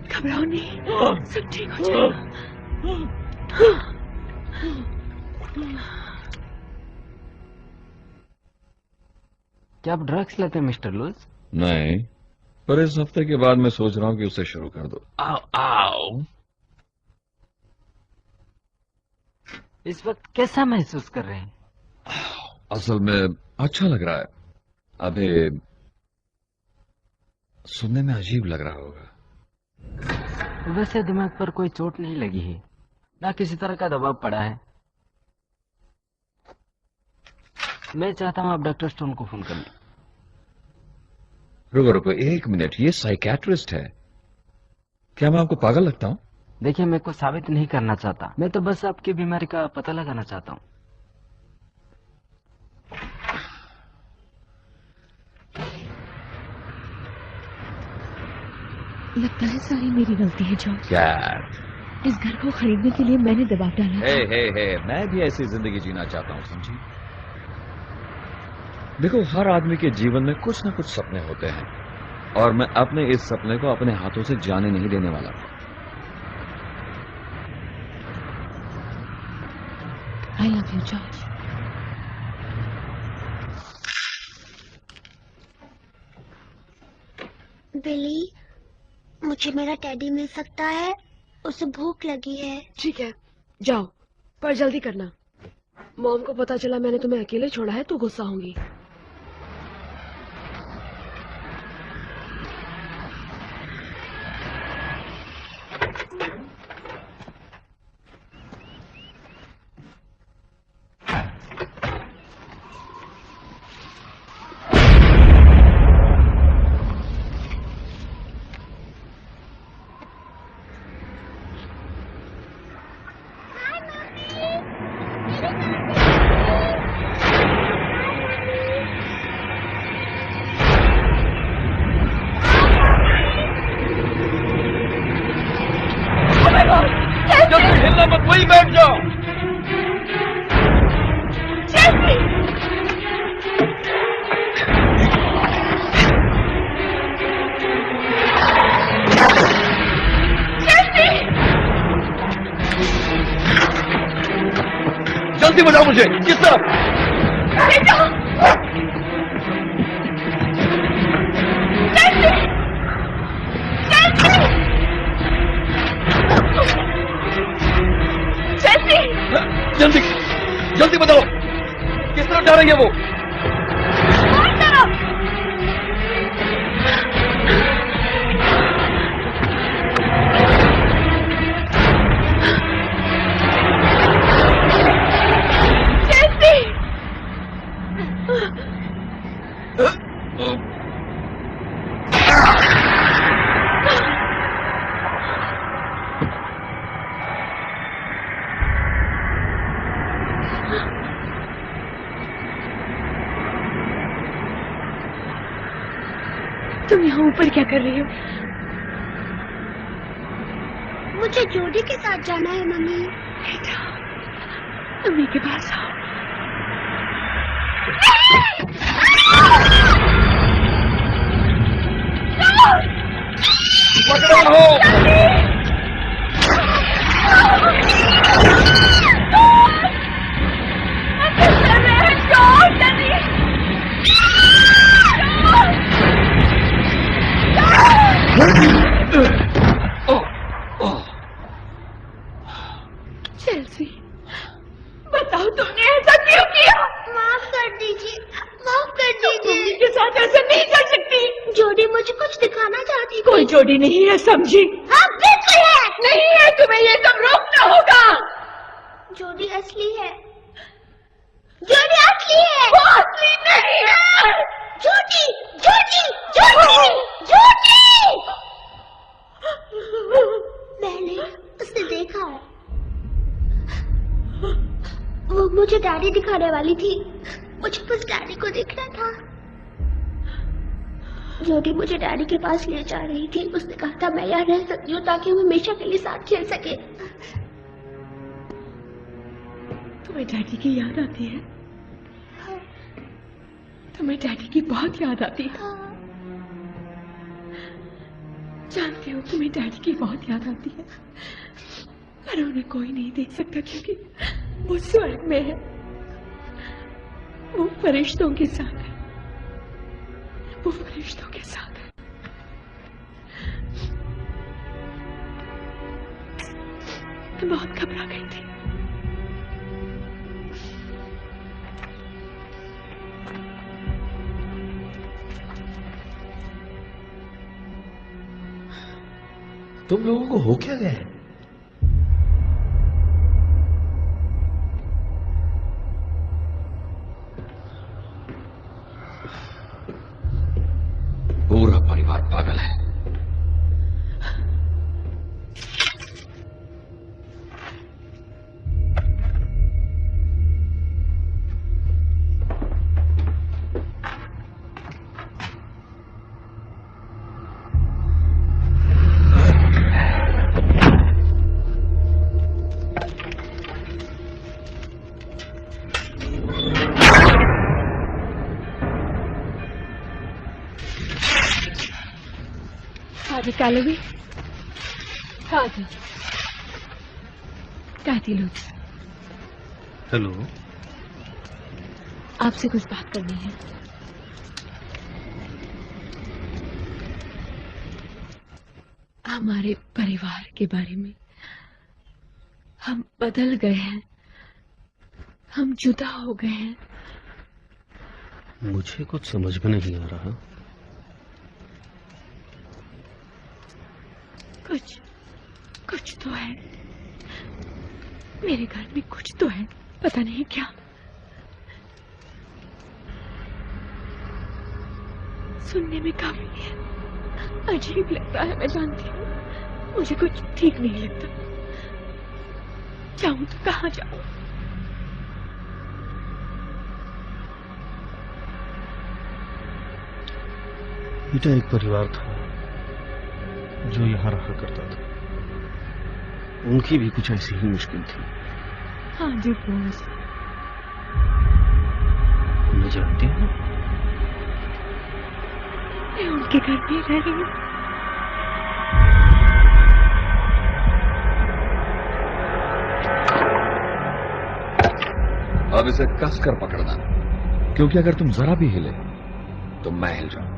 Speaker 6: घबराओ नहीं, सब ठीक हो जाएगा।
Speaker 2: क्या आप ड्रग्स लेते हैं मिस्टर लुइस?
Speaker 4: नहीं, पर इस हफ्ते के बाद मैं सोच रहा हूं कि उसे शुरू कर दो। आओ आओ।
Speaker 2: इस वक्त कैसा महसूस कर रहे हैं?
Speaker 4: असल में अच्छा लग रहा है। अभी सुनने में अजीब लग रहा होगा।
Speaker 2: वैसे दिमाग पर कोई चोट नहीं लगी है, ना किसी तरह का दबाव पड़ा है। मैं चाहता हूँ आप डॉक्टर स्टोन को फोन कर लें।
Speaker 4: रुको रुको 1 मिनट, ये साइकेट्रिस्ट है। क्या मैं आपको पागल लगता हूँ?
Speaker 2: देखिए, मैं कुछ साबित नहीं करना चाहता, मैं तो बस आपकी बीमारी का पता लगाना चाहता हूँ।
Speaker 6: लगता है सारी मेरी गलती है जॉर्ज।
Speaker 4: क्या?
Speaker 6: इस घर को खरीदने के लिए मैंने दबाव डाला था।
Speaker 4: हे, मैं भी ऐसी जिंदगी जीना चाहता हूँ, समझी? देखो, हर आदमी के जीवन में कुछ ना कुछ सपने होते हैं, और मैं अपने इस सपने को अपने हाथों से जाने नहीं देने वाला।
Speaker 6: I love you George.
Speaker 7: Billy, मुझे मेरा टेडी मिल सकता है? उसे भूख लगी है।
Speaker 8: ठीक है, जाओ, पर जल्दी करना। मॉम को पता चला मैंने तुम्हें अकेले छोड़ा है तो गुस्सा होंगी।
Speaker 4: वही बैठ जाओ। जल्दी बताओ मुझे, किस तरफ? जल्दी जल्दी बताओ, किस तरफ जा रही है वो?
Speaker 6: तुम यहाँ ऊपर क्या कर रही हो?
Speaker 7: मुझे जोडी के साथ जाना है मम्मी।
Speaker 6: बेटा, मम्मी के पास आओ।
Speaker 4: पकड़ो!
Speaker 6: चेल्सी, बताओ तुमने ऐसा क्यों किया?
Speaker 7: माफ कर दीजिए, माफ कर दीजिए।
Speaker 6: मम्मी के साथ ऐसा नहीं कर सकती।
Speaker 7: जोडी मुझे कुछ दिखाना चाहती थी।
Speaker 6: कोई जोड़ी नहीं है, समझी?
Speaker 7: हाँ बिल्कुल है।
Speaker 6: नहीं है, तुम्हें ये सब रोकना होगा।
Speaker 7: जोडी असली है। जोडी असली है।
Speaker 6: वो असली नहीं है।
Speaker 7: जोडी जोडी जोडी जोडी। मैंने उसे देखा है। वो मुझे डैडी दिखाने वाली थी। मुझे बस डैडी को देखना था। जोडी मुझे डैडी के पास ले जा रही थी। उसने कहा था मैं यहाँ रह सकती हूँ ताकि वो हमेशा के लिए साथ खेल सके।
Speaker 6: तुम्हें डैडी की याद आती है? तुम्हें डैडी की बहुत याद आती है। जानती हो, तुम्हें डैडी की बहुत याद आती है, पर उन्हें कोई नहीं देख सकता क्योंकि वो स्वर्ग में है। वो फरिश्तों के साथ है। वो फरिश्तों के साथ है। मैं बहुत घबरा गई थी।
Speaker 1: तुम लोगों को हो क्या गया है?
Speaker 6: मिसेस कैलोवे, हाँ जी, कहती लुइस,
Speaker 1: हेलो,
Speaker 6: आपसे कुछ बात करनी है। हमारे परिवार के बारे में। हम बदल गए हैं, हम जुदा हो गए हैं।
Speaker 1: मुझे कुछ समझ में नहीं आ रहा।
Speaker 6: कुछ तो है, मेरे घर में कुछ तो है, पता नहीं क्या। सुनने में काफी अजीब लगता है, मैं जानती हूँ। मुझे कुछ ठीक नहीं लगता। जाऊं तो कहाँ जाऊं?
Speaker 1: बेटा, एक परिवार था जो यहाँ रहा करता था। उनकी भी कुछ ऐसी ही मुश्किल थी।
Speaker 6: हाँ जी बॉस,
Speaker 1: मैं जानती हूँ।
Speaker 6: मैं उनके घर में रह रही हूँ।
Speaker 4: अब इसे कस कर पकड़ना, क्योंकि अगर तुम जरा भी हिले तो मैं हिल जाऊं।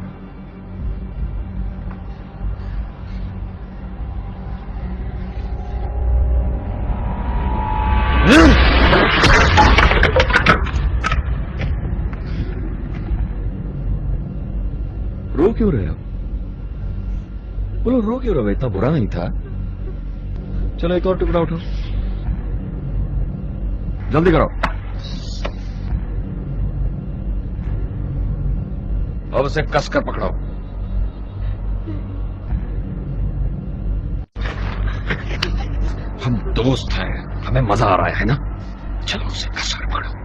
Speaker 4: रो क्यों रहे हो? बोलो, रो क्यों रहे हो? इतना बुरा नहीं था। चलो एक और टुकड़ा उठाओ, जल्दी करो। अब उसे कसकर पकड़ो। हम दोस्त हैं, हमें मजा आ रहा है ना? चलो उसे कसकर पकड़ो।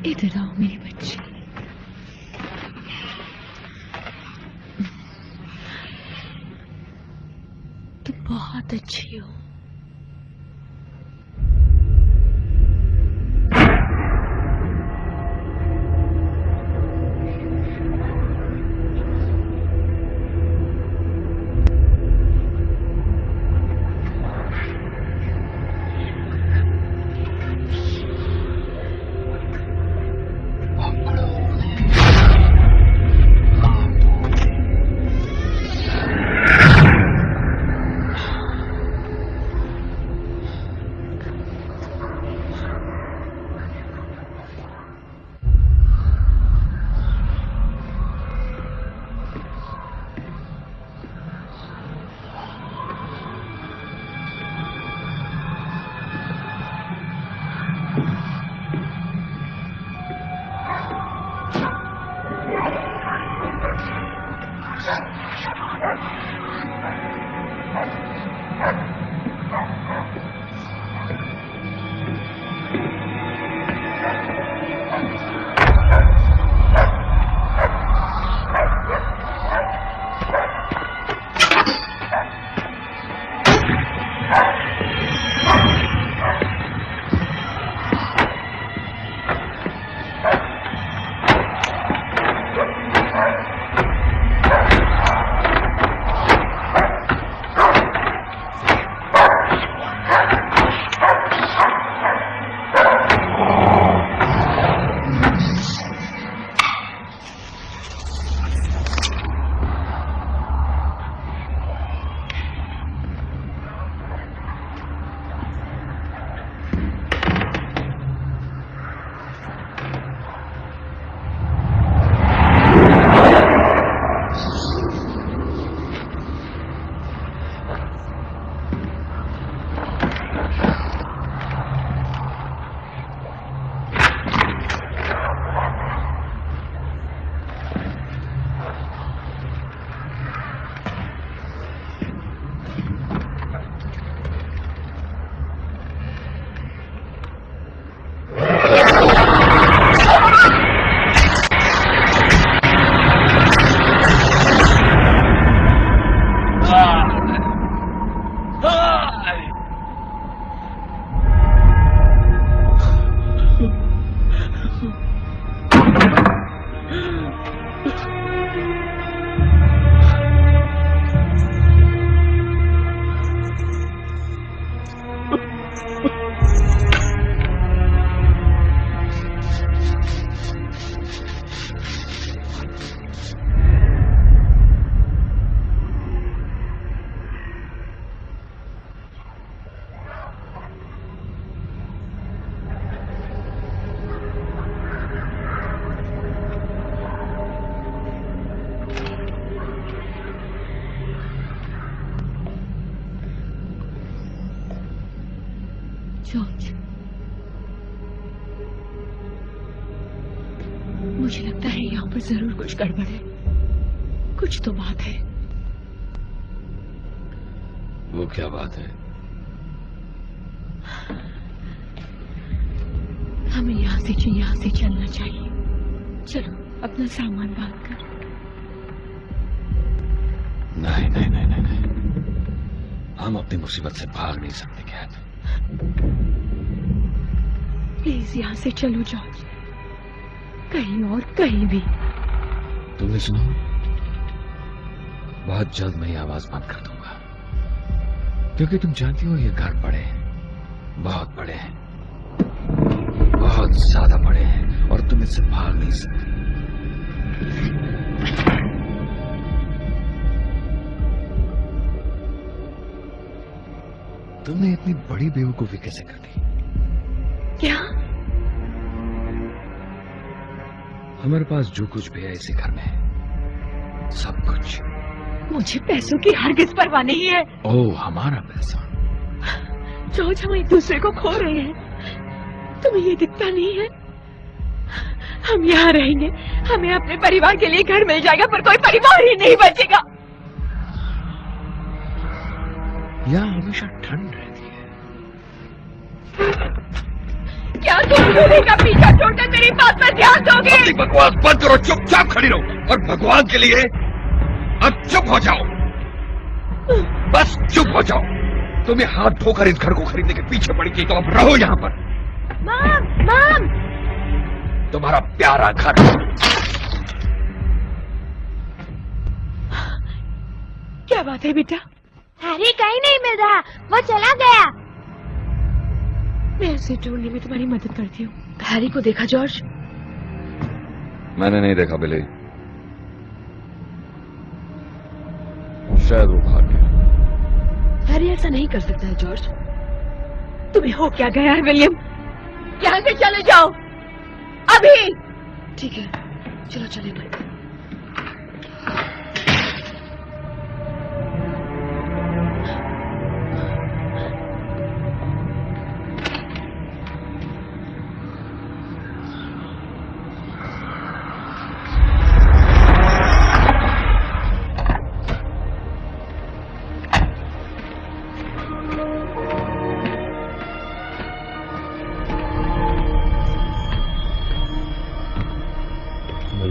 Speaker 6: इधर आओ मेरी बच्ची। तुम बहुत अच्छी हो। जॉर्ज, मुझे लगता है यहाँ पर जरूर कुछ गड़बड़ है। कुछ तो बात है।
Speaker 4: वो क्या बात है?
Speaker 6: हमें यहाँ से चलना चाहिए। चलो अपना सामान बांध कर।
Speaker 4: नहीं नहीं नहीं नहीं नहीं, हम अपनी मुसीबत से भाग नहीं सकते कैद।
Speaker 6: प्लीज यहाँ से चलो जॉर्ज, कहीं और कहीं भी।
Speaker 4: तुमने सुना? बहुत जल्द मैं ये आवाज बंद कर दूंगा, क्योंकि तुम जानती हो ये घर बड़े हैं, बहुत बड़े हैं, बहुत ज्यादा बड़े हैं, और तुम इससे भाग नहीं सकते। तुमने इतनी बड़ी बेवकूफी कैसे कर दी?
Speaker 6: क्या?
Speaker 4: हमारे पास जो कुछ भी है इसी घर में है, सब कुछ।
Speaker 6: मुझे पैसों की हरगिज़ परवाह नहीं है।
Speaker 4: ओह, हमारा पैसा।
Speaker 6: जॉर्ज, हम एक दूसरे को खो रहे हैं। तुम्हें ये दिखता नहीं है? हम यहाँ रहेंगे, हमें अपने परिवार के लिए घर मिल जाएगा, पर कोई परिवार ही नहीं बचेगा।
Speaker 4: यहाँ हमेशा ठंड रहती है।
Speaker 6: क्या तुम दूल्हे का पीछा छोड़कर मेरी बात पर ध्यान दोगे?
Speaker 4: अपनी बकवास बंद करो, चुपचाप खड़ी रहो, और भगवान के लिए अब चुप हो जाओ। बस चुप हो जाओ। तुम्हें हाथ धोकर इस घर को खरीदने के पीछे पड़ी थी, तो अब रहो यहाँ पर।
Speaker 7: मॉम,
Speaker 4: तुम्हारा प्यारा घर।
Speaker 6: क्या बात है बेटा?
Speaker 7: हैरी कहीं नहीं मिल रहा, वो चला गया।
Speaker 6: मैं उसे ढूंढने में तुम्हारी मदद करती हूँ। हैरी को देखा जॉर्ज?
Speaker 4: मैंने नहीं देखा बिली, शायद वो भाग गया।
Speaker 6: हैरी ऐसा नहीं कर सकता है जॉर्ज। तुम्हें हो क्या गया है विलियम? यहाँ से चले जाओ अभी। ठीक है, चलो चले भाई।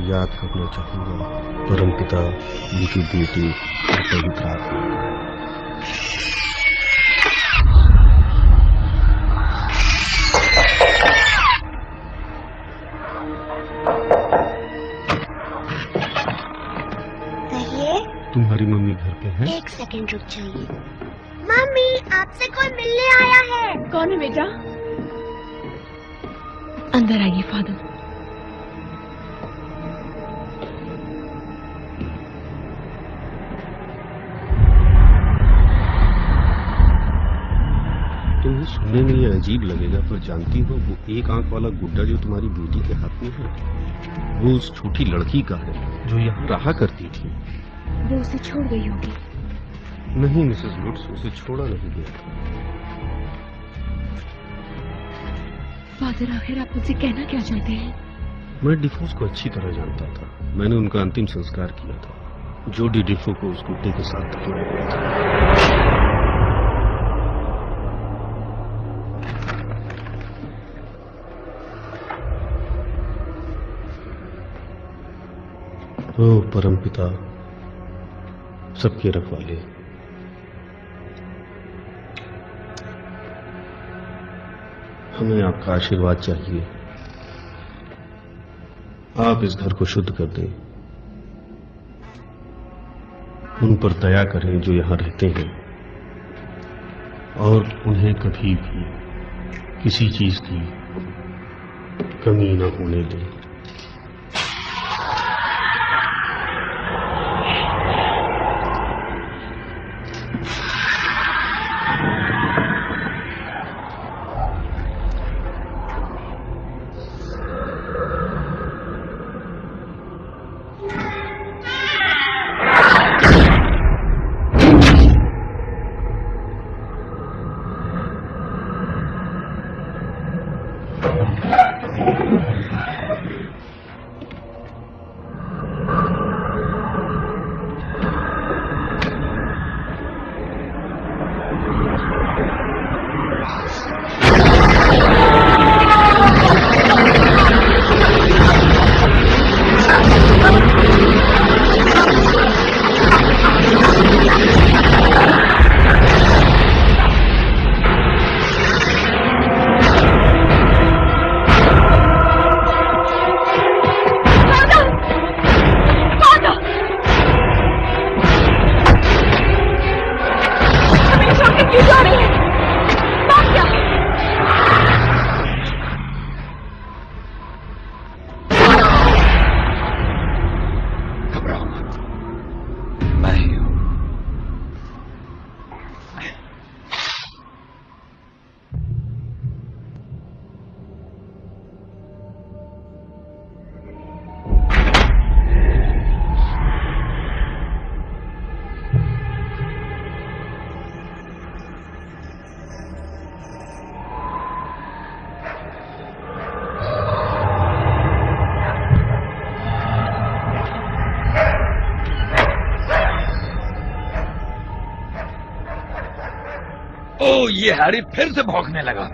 Speaker 10: याद करना चाहूंगा परमपिता, उनकी बेटी और पवित्र आत्मा।
Speaker 7: कहिए।
Speaker 10: तुम्हारी मम्मी घर पे है?
Speaker 7: एक सेकंड रुक जाइए। मम्मी, आपसे कोई मिलने आया है।
Speaker 6: कौन है बेटा? अंदर आइए फादर।
Speaker 10: तुम्हें सुनने में ये अजीब लगेगा, पर जानती हो वो एक आंख वाला गुड्डा जो तुम्हारी बेटी के हाथ में है, वो उस छोटी लड़की का है जो यहाँ रहा करती थी।
Speaker 6: वो उसे छोड़ गई होगी।
Speaker 10: नहीं मिसेस वुड्स, उसे छोड़ा नहीं गया।
Speaker 6: फादर, आखिर आप मुझसे कहना क्या चाहते हैं?
Speaker 10: मैं डिफोस को अच्छी तरह जानता था। मैंने उनका अंतिम संस्कार किया था। जोडी डिफो को उस गुड्डे के साथ धकेला गया था। ओ परमपिता, सबके रखवाले, हमें आपका आशीर्वाद चाहिए। आप इस घर को शुद्ध कर दें, उन पर दया करें जो यहाँ रहते हैं, और उन्हें कभी भी किसी चीज की कमी न होने दें।
Speaker 4: ओ, ये हैरी फिर से भौंकने लगा।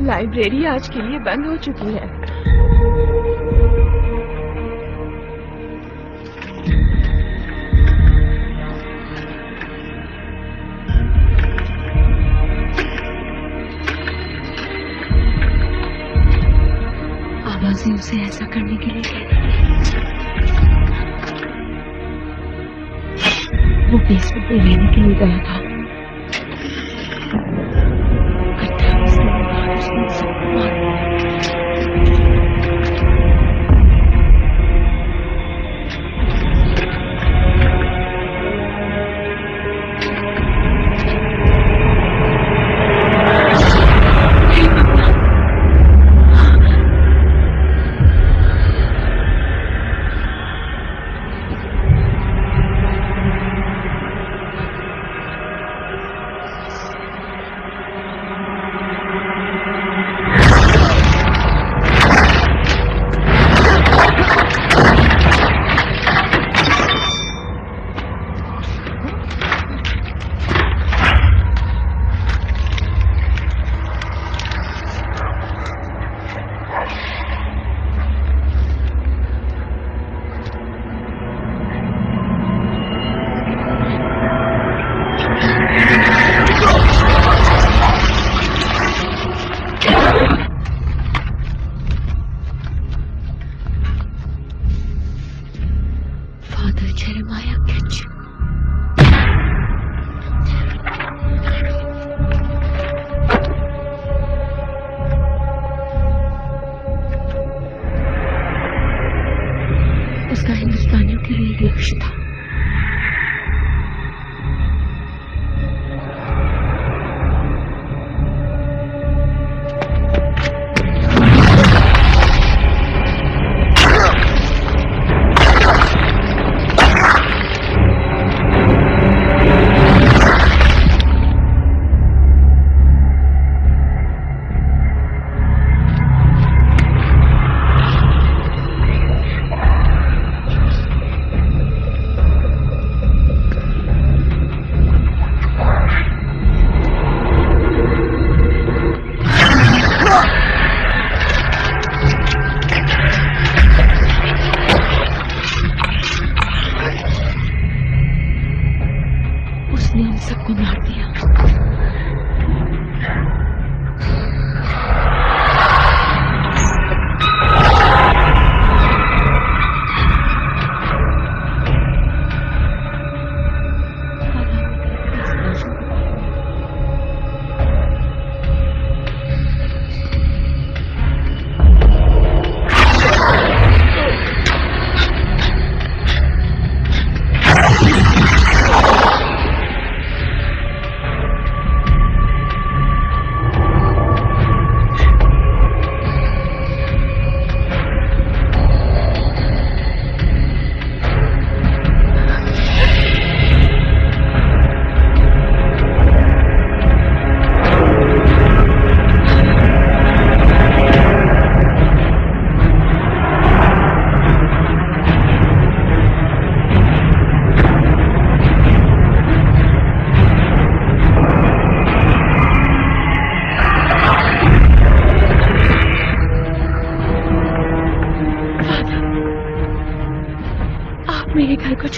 Speaker 9: लाइब्रेरी आज के लिए बंद हो चुकी है।
Speaker 6: आवाजें उसे ऐसा करने के लिए कह रही है। वो बेसमेंट में रहने के लिए गया था। 28 दिन बाद उसने सबको मार दिया।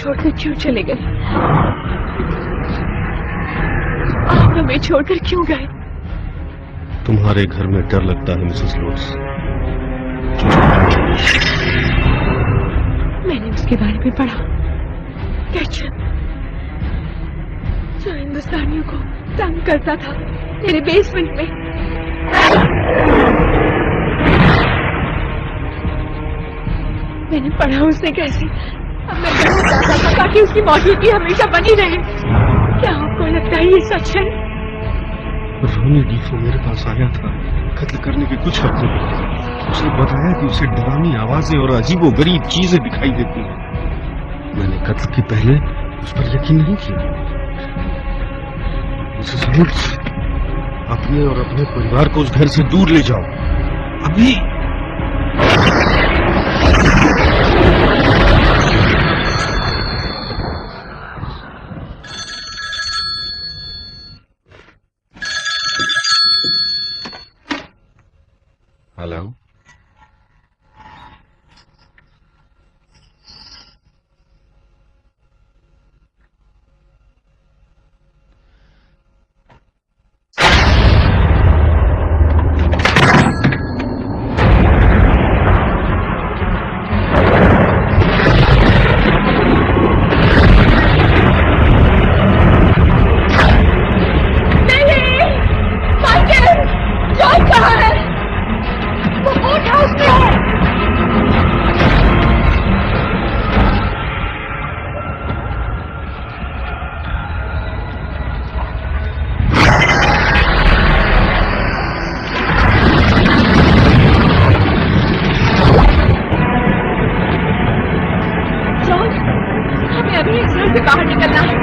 Speaker 9: छोड़कर क्यों चले गए? आप हमें छोड़कर क्यों गए?
Speaker 10: तुम्हारे घर में डर लगता है मिसेस लोड्स।
Speaker 9: मैंने उसके बारे में पढ़ा। कैचर, जो हिंदुस्तानियों को तंग करता था मेरे बेसमेंट में। मैंने पढ़ा उसने कैसे अब मैं कहना चाहता था ताकि उसकी मौजूदगी हमेशा बनी रहे। क्या आपको लगता है ये सच है?
Speaker 10: रोनी डीफो मेरे पास आया था कत्ल करने के कुछ हफ्ते पहले। उसने बताया कि उसे डरावनी आवाजें और अजीबोगरीब चीजें दिखाई देती हैं। मैंने कत्ल के पहले उस पर यकीन नहीं किया। मिसेस लोड्स, अपने और अपने परिवार को उस घर से दूर ले जाओ अभी।
Speaker 4: हेलो,
Speaker 9: बाहर निकलना है।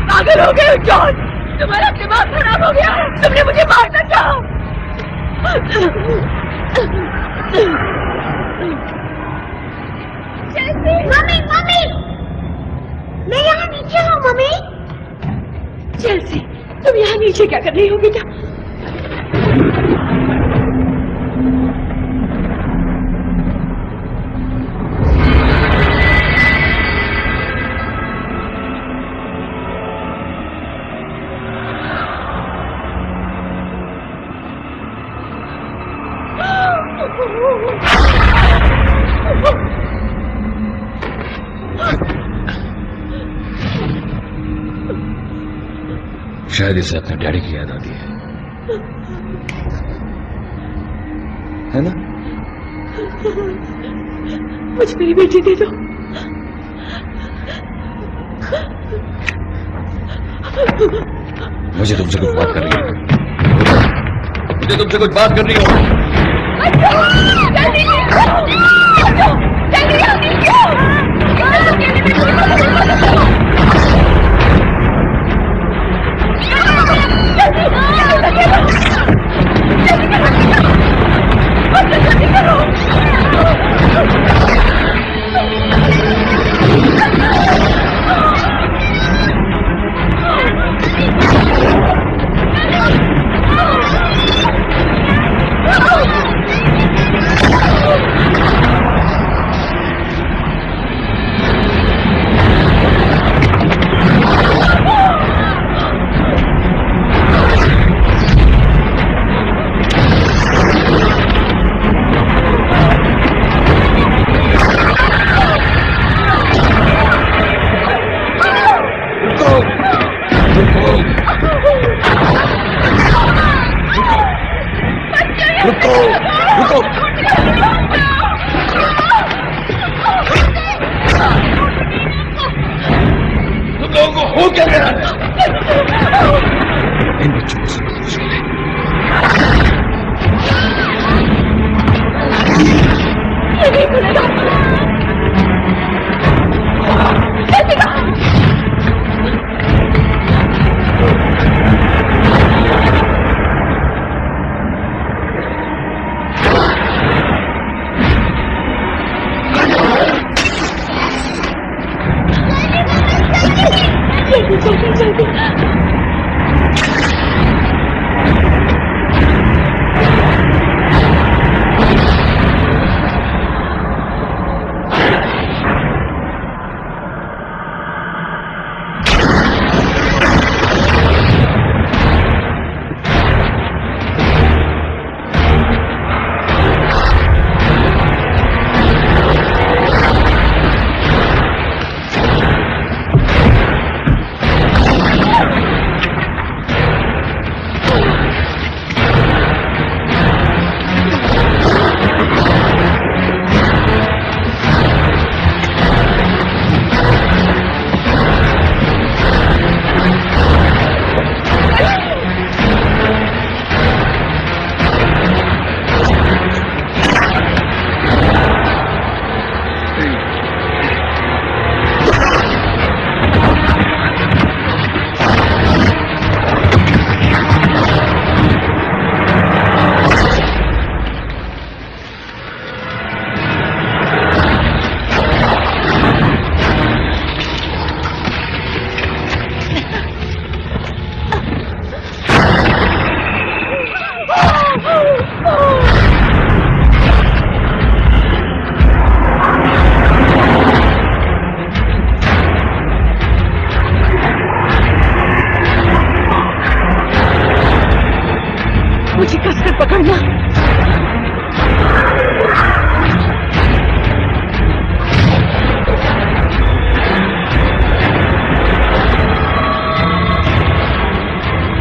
Speaker 9: पागल हो गए जॉन, तुम्हारा दिमाग खराब हो गया। तुमने मुझे मारना था।
Speaker 7: मम्मी मम्मी, मैं यहाँ नीचे हूँ मम्मी।
Speaker 9: चेल्सी, तुम यहाँ नीचे क्या कर रही हो बेटा?
Speaker 4: शायद इसे अपने डैडी की याद आती है ना?
Speaker 9: मुझे मेरी बेटी दे दो।
Speaker 4: मुझे तुमसे कुछ बात करनी है। मुझे तुमसे कुछ बात करनी हो। लोगों को हो क्या गया है?
Speaker 1: इन बच्चों को सब कुछ ले।
Speaker 9: ये नहीं खुलेगा। जल्दी। मुझे कसकर पकड़ना।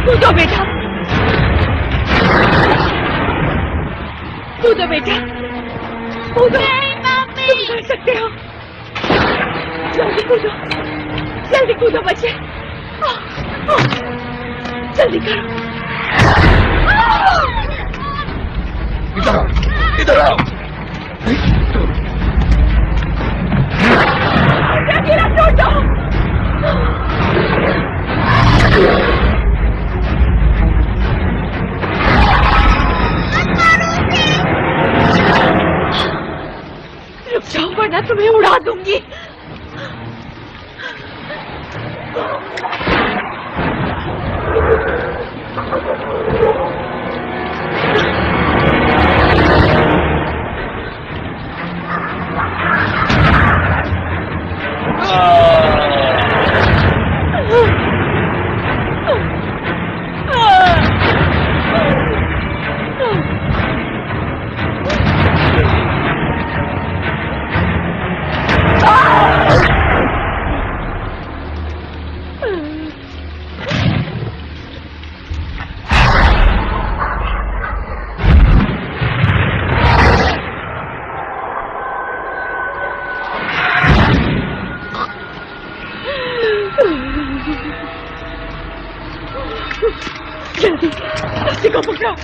Speaker 9: कूदो बेटा, कूदो बेटा, कूदो। तुम कर सकते हो। जल्दी कूदो, जल्दी कूदो बच्चे। जल्दी करो।
Speaker 4: इधर आओ, इधर आओ।
Speaker 9: गिरा छोड़ दो। रुक जाओ वरना तुम्हें उड़ा दूंगी। जल्दी रस्सी को पकड़ो।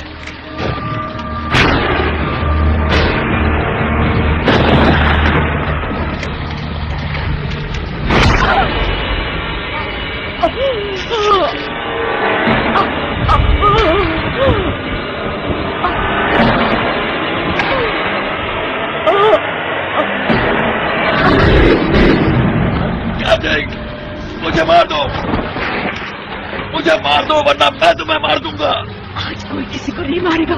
Speaker 4: मुझे मार दो, मुझे मार दो वरना मैं तुम्हें मार दूंगा।
Speaker 9: आज कोई किसी को नहीं मारेगा।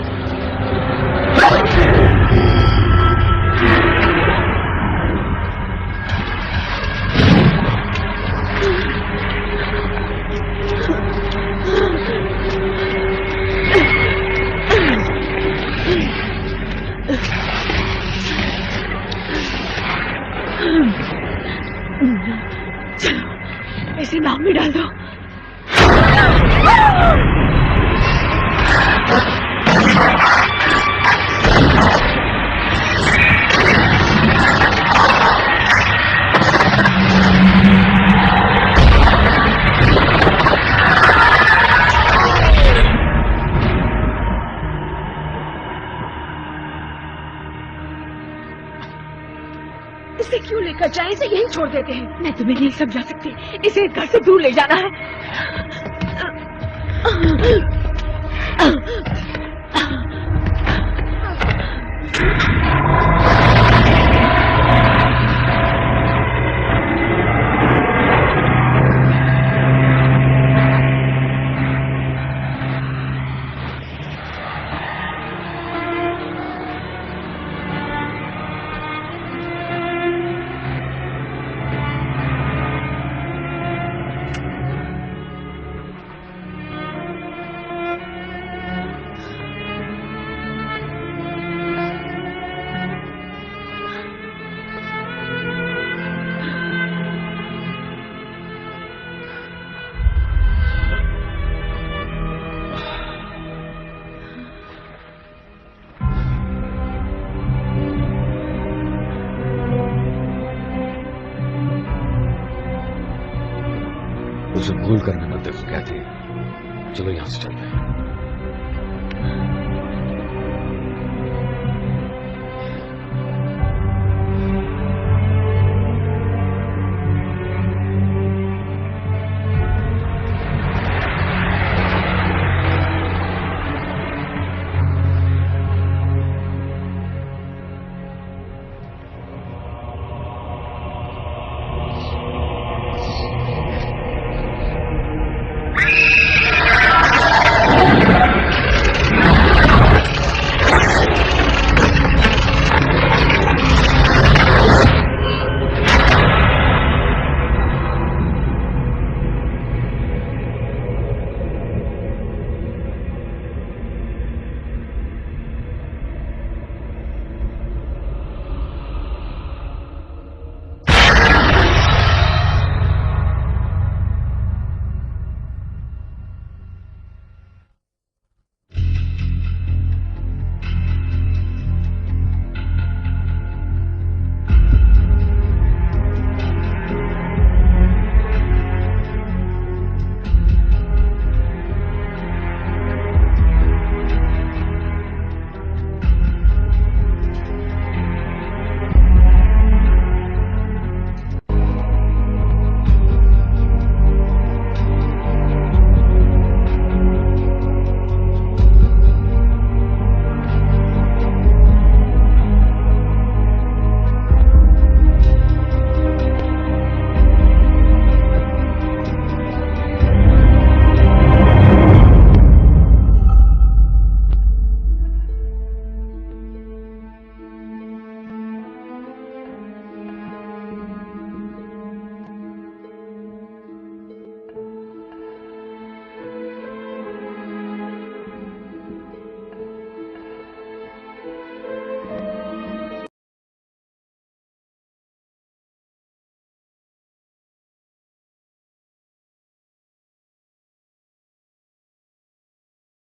Speaker 9: चलो इसे नाम में डाल दो।
Speaker 8: इसे क्यों लेकर जाए? इसे यहीं छोड़ देते हैं। मैं तुम्हें नहीं समझा सकती, इसे घर से दूर ले जाना है।
Speaker 4: उसे भूल कर मैं मंदिर को कहती है। चलो यहां से चलते हैं।